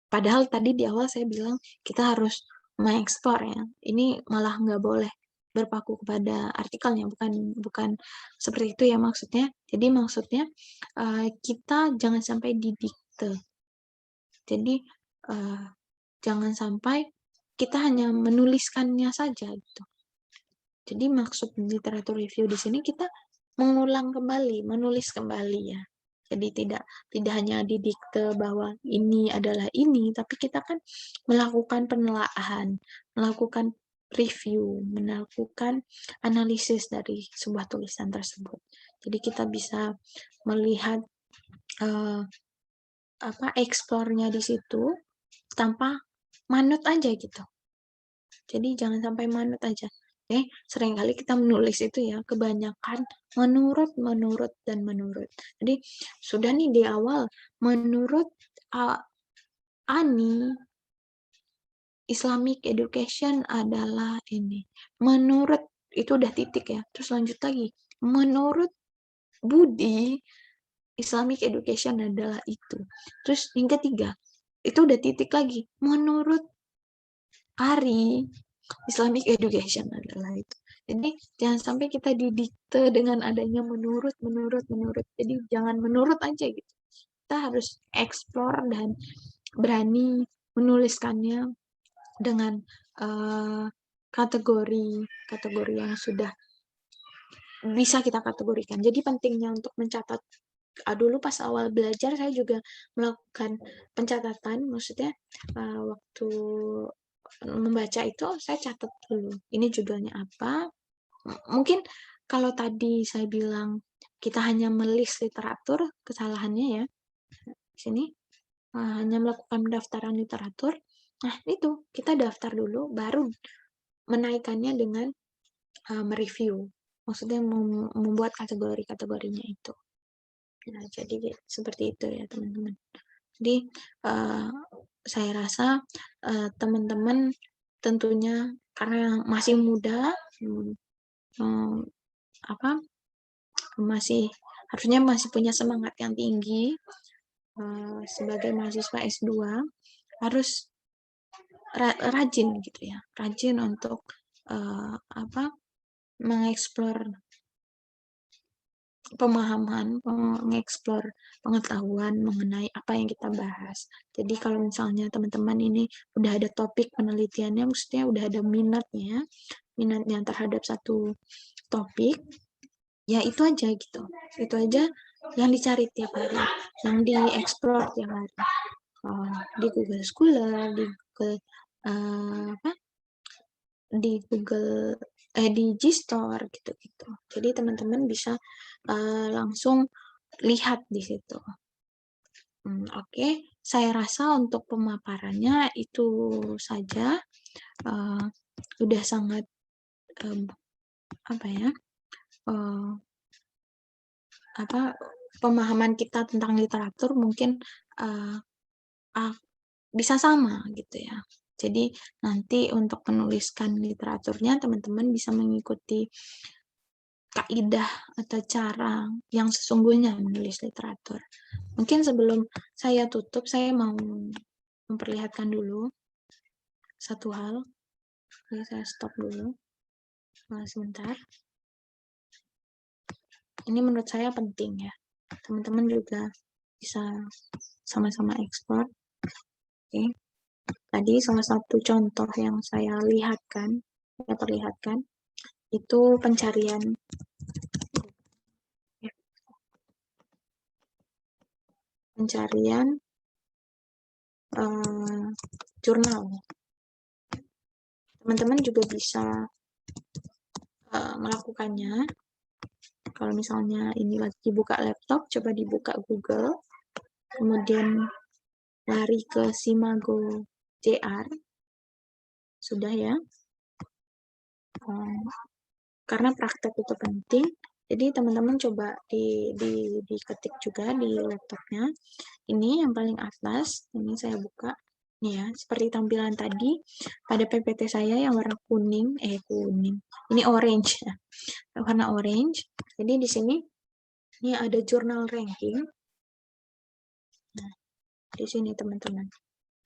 Speaker 2: padahal tadi di awal saya bilang kita harus mengeksplor ya. Ini malah nggak boleh berpaku kepada artikelnya, bukan seperti itu ya maksudnya. Jadi maksudnya kita jangan sampai didikte. Jadi jangan sampai kita hanya menuliskannya saja gitu. Jadi maksud literatur review di sini kita mengulang kembali, menulis kembali ya. Jadi tidak hanya didikte bahwa ini adalah ini, tapi kita kan melakukan penelaahan, melakukan review, melakukan analisis dari sebuah tulisan tersebut. Jadi kita bisa melihat eksplornya di situ tanpa manut aja gitu. Jadi jangan sampai manut aja. Seringkali kita menulis itu ya, kebanyakan menurut. Jadi sudah nih di awal, menurut Ani, Islamic education adalah ini. Menurut, itu udah titik ya. Terus lanjut lagi. Menurut Budi, Islamic education adalah itu. Terus yang ketiga, itu udah titik lagi. Menurut Ari, Islamic education adalah itu. Jadi jangan sampai kita didikte dengan adanya menurut. Jadi jangan menurut aja gitu. Kita harus explore dan berani menuliskannya dengan kategori yang sudah bisa kita kategorikan. Jadi pentingnya untuk mencatat. Dulu pas awal belajar saya juga melakukan pencatatan, maksudnya waktu membaca itu saya catat dulu. Ini judulnya apa? Mungkin kalau tadi saya bilang kita hanya melis literatur, kesalahannya ya di sini hanya melakukan pendaftaran literatur. Nah itu kita daftar dulu, baru menaikkannya dengan mereview. Maksudnya membuat kategorinya itu. Nah, jadi seperti itu ya teman-teman. Jadi saya rasa teman-teman tentunya karena masih muda, harusnya masih punya semangat yang tinggi sebagai mahasiswa S2, harus rajin gitu ya, rajin untuk mengeksplor pemahaman, mengeksplor pengetahuan mengenai apa yang kita bahas. Jadi kalau misalnya teman-teman ini udah ada topik penelitiannya, maksudnya udah ada minatnya terhadap satu topik, ya itu aja gitu. Itu aja yang dicari tiap hari, yang dieksplor tiap hari. Di Google Scholar, di Google di Gstore gitu-gitu. Jadi teman-teman bisa langsung lihat di situ. Oke, saya rasa untuk pemaparannya itu saja. Udah sangat pemahaman kita tentang literatur mungkin bisa sama gitu ya. Jadi nanti untuk menuliskan literaturnya teman-teman bisa mengikuti kaidah atau cara yang sesungguhnya menulis literatur. Mungkin sebelum saya tutup, saya mau memperlihatkan dulu satu hal. Jadi saya stop dulu sebentar. Ini menurut saya penting ya. Teman-teman juga bisa sama-sama ekspor. Oke. Tadi salah satu contoh yang saya perlihatkan, itu pencarian jurnal. Teman-teman juga bisa melakukannya. Kalau misalnya ini lagi buka laptop, coba dibuka Google, kemudian lari ke Simago JR, sudah ya. Karena praktek itu penting, jadi teman-teman coba diketik juga di laptopnya. Ini yang paling atas, ini saya buka. Nih ya, seperti tampilan tadi, pada PPT saya yang warna kuning, ini orange ya, warna orange. Jadi di sini, ini ada jurnal ranking. Nah, di sini teman-teman.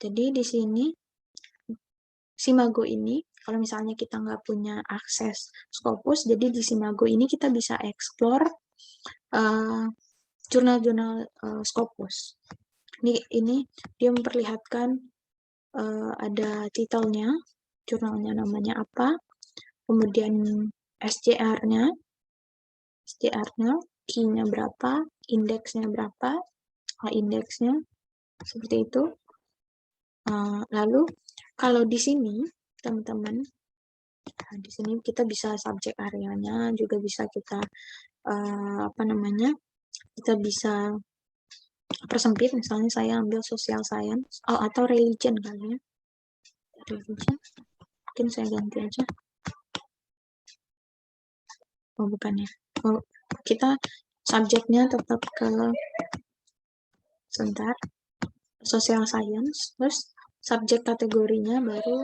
Speaker 2: Jadi di sini, Simago ini, kalau misalnya kita nggak punya akses Scopus, jadi di Simago ini kita bisa explore jurnal-jurnal Scopus. Ini dia memperlihatkan ada titelnya, jurnalnya namanya apa, kemudian SJR-nya, key-nya berapa, indeksnya berapa, indeksnya, seperti itu. Lalu kalau di sini teman-teman, di sini kita bisa subjek areanya, juga bisa kita kita bisa persempit. Misalnya saya ambil social science atau religion kali ya, religion. Mungkin saya ganti aja. Bukan ya. Kita subjeknya tetap ke sebentar, social science, terus subjek kategorinya baru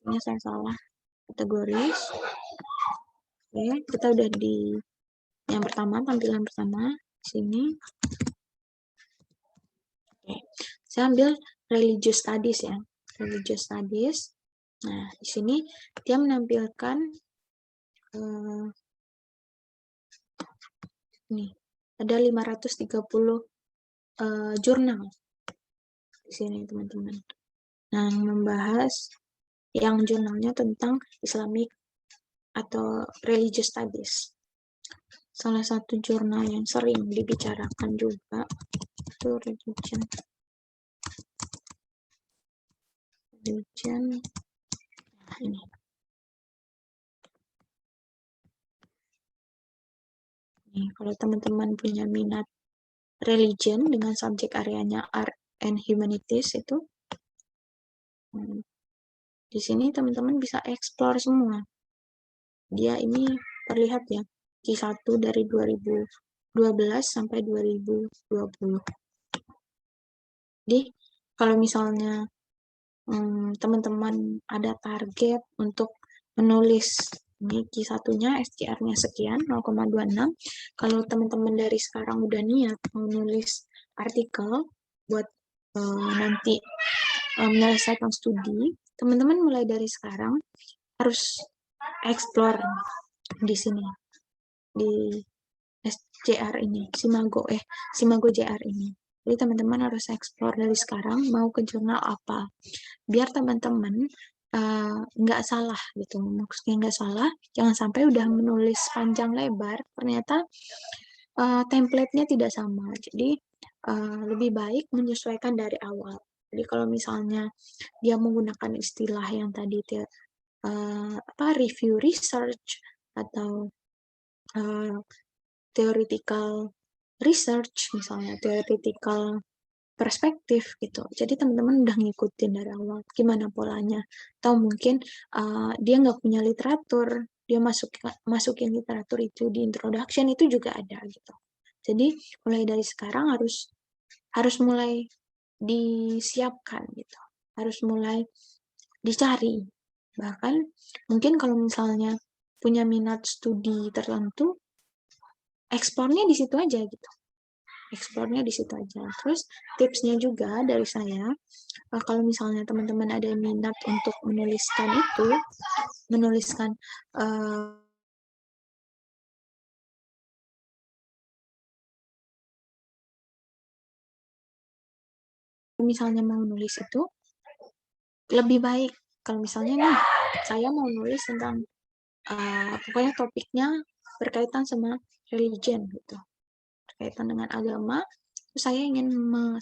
Speaker 2: ini saya salah kategoris. Oke, kita udah di yang pertama, tampilan pertama sini. Oke, saya ambil religious studies ya, religious studies. Nah, di sini dia menampilkan nih ada 530 jurnal di sini teman-teman. Nah, membahas yang jurnalnya tentang Islamic atau religious studies. Salah satu jurnal yang sering dibicarakan juga itu religion. Nah, ini. Nih, kalau teman-teman punya minat religion dengan subjek areanya art and humanities itu, di sini teman-teman bisa explore semua. Dia ini terlihat ya, Q1 dari 2012 sampai 2020. Jadi kalau misalnya teman-teman ada target untuk menulis, ini Q1-nya SJR-nya sekian, 0,26. Kalau teman-teman dari sekarang udah niat menulis artikel buat nanti menyelesaikan studi, teman-teman mulai dari sekarang harus explore di sini, di SJR ini, Simago JR ini. Jadi teman-teman harus explore dari sekarang mau ke jurnal apa, biar teman-teman nggak salah gitu, maksudnya nggak salah, jangan sampai udah menulis panjang lebar ternyata template-nya tidak sama. Jadi lebih baik menyesuaikan dari awal. Jadi kalau misalnya dia menggunakan istilah yang tadi review research atau theoretical research, misalnya theoretical perspektif gitu. Jadi teman-teman udah ngikutin dari awal gimana polanya. Atau mungkin dia nggak punya literatur, dia masukin literatur itu di introduction, itu juga ada gitu. Jadi mulai dari sekarang harus mulai disiapkan gitu. Harus mulai dicari. Bahkan mungkin kalau misalnya punya minat studi tertentu, eksplornya di situ aja gitu. Eksplornya di situ aja. Terus tipsnya juga dari saya, kalau misalnya teman-teman ada minat untuk menuliskan misalnya mau nulis itu lebih baik kalau misalnya nih saya mau nulis tentang pokoknya topiknya berkaitan sama religion gitu, berkaitan dengan agama, saya ingin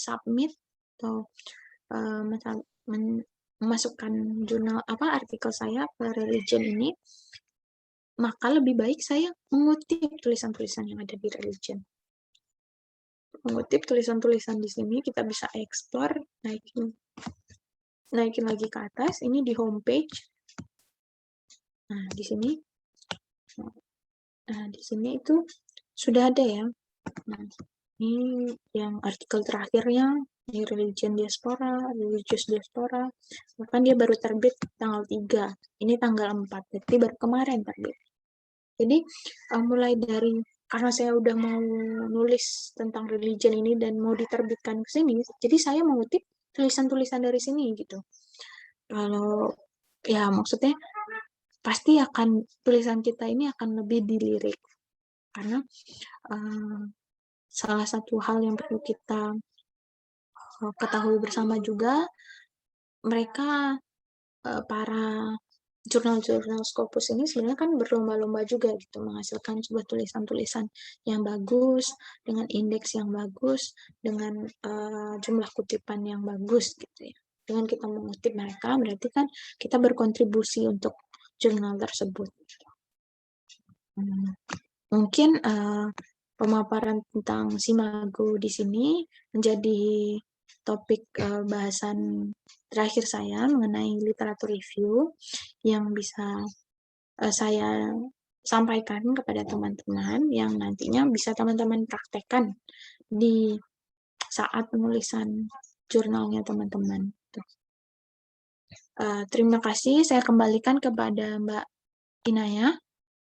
Speaker 2: submit atau memasukkan jurnal artikel saya ke religion ini, maka lebih baik saya mengutip tulisan-tulisan yang ada di religion. Mengutip tulisan-tulisan di sini, kita bisa explore, naikin lagi ke atas, ini di homepage. Nah, di sini itu sudah ada ya. Nah, ini yang artikel terakhirnya, di Religion Diaspora, Religious Diaspora, bahkan dia baru terbit tanggal 3, ini tanggal 4, berarti baru kemarin terbit. Jadi, mulai dari, karena saya udah mau nulis tentang religion ini dan mau diterbitkan ke sini, jadi saya mengutip tulisan-tulisan dari sini gitu. Kalau, ya maksudnya, pasti tulisan kita ini akan lebih dilirik. Karena, salah satu hal yang perlu kita ketahui bersama juga, mereka para jurnal-jurnal Scopus ini sebenarnya kan berlomba-lomba juga gitu menghasilkan sebuah tulisan-tulisan yang bagus dengan indeks yang bagus dengan jumlah kutipan yang bagus gitu ya. Dengan kita mengutip mereka berarti kan kita berkontribusi untuk jurnal tersebut. Mungkin pemaparan tentang Simago di sini menjadi topik bahasan terakhir saya mengenai literatur review yang bisa saya sampaikan kepada teman-teman yang nantinya bisa teman-teman praktekkan di saat penulisan jurnalnya teman-teman. Terima kasih, saya kembalikan kepada Mbak Inaya.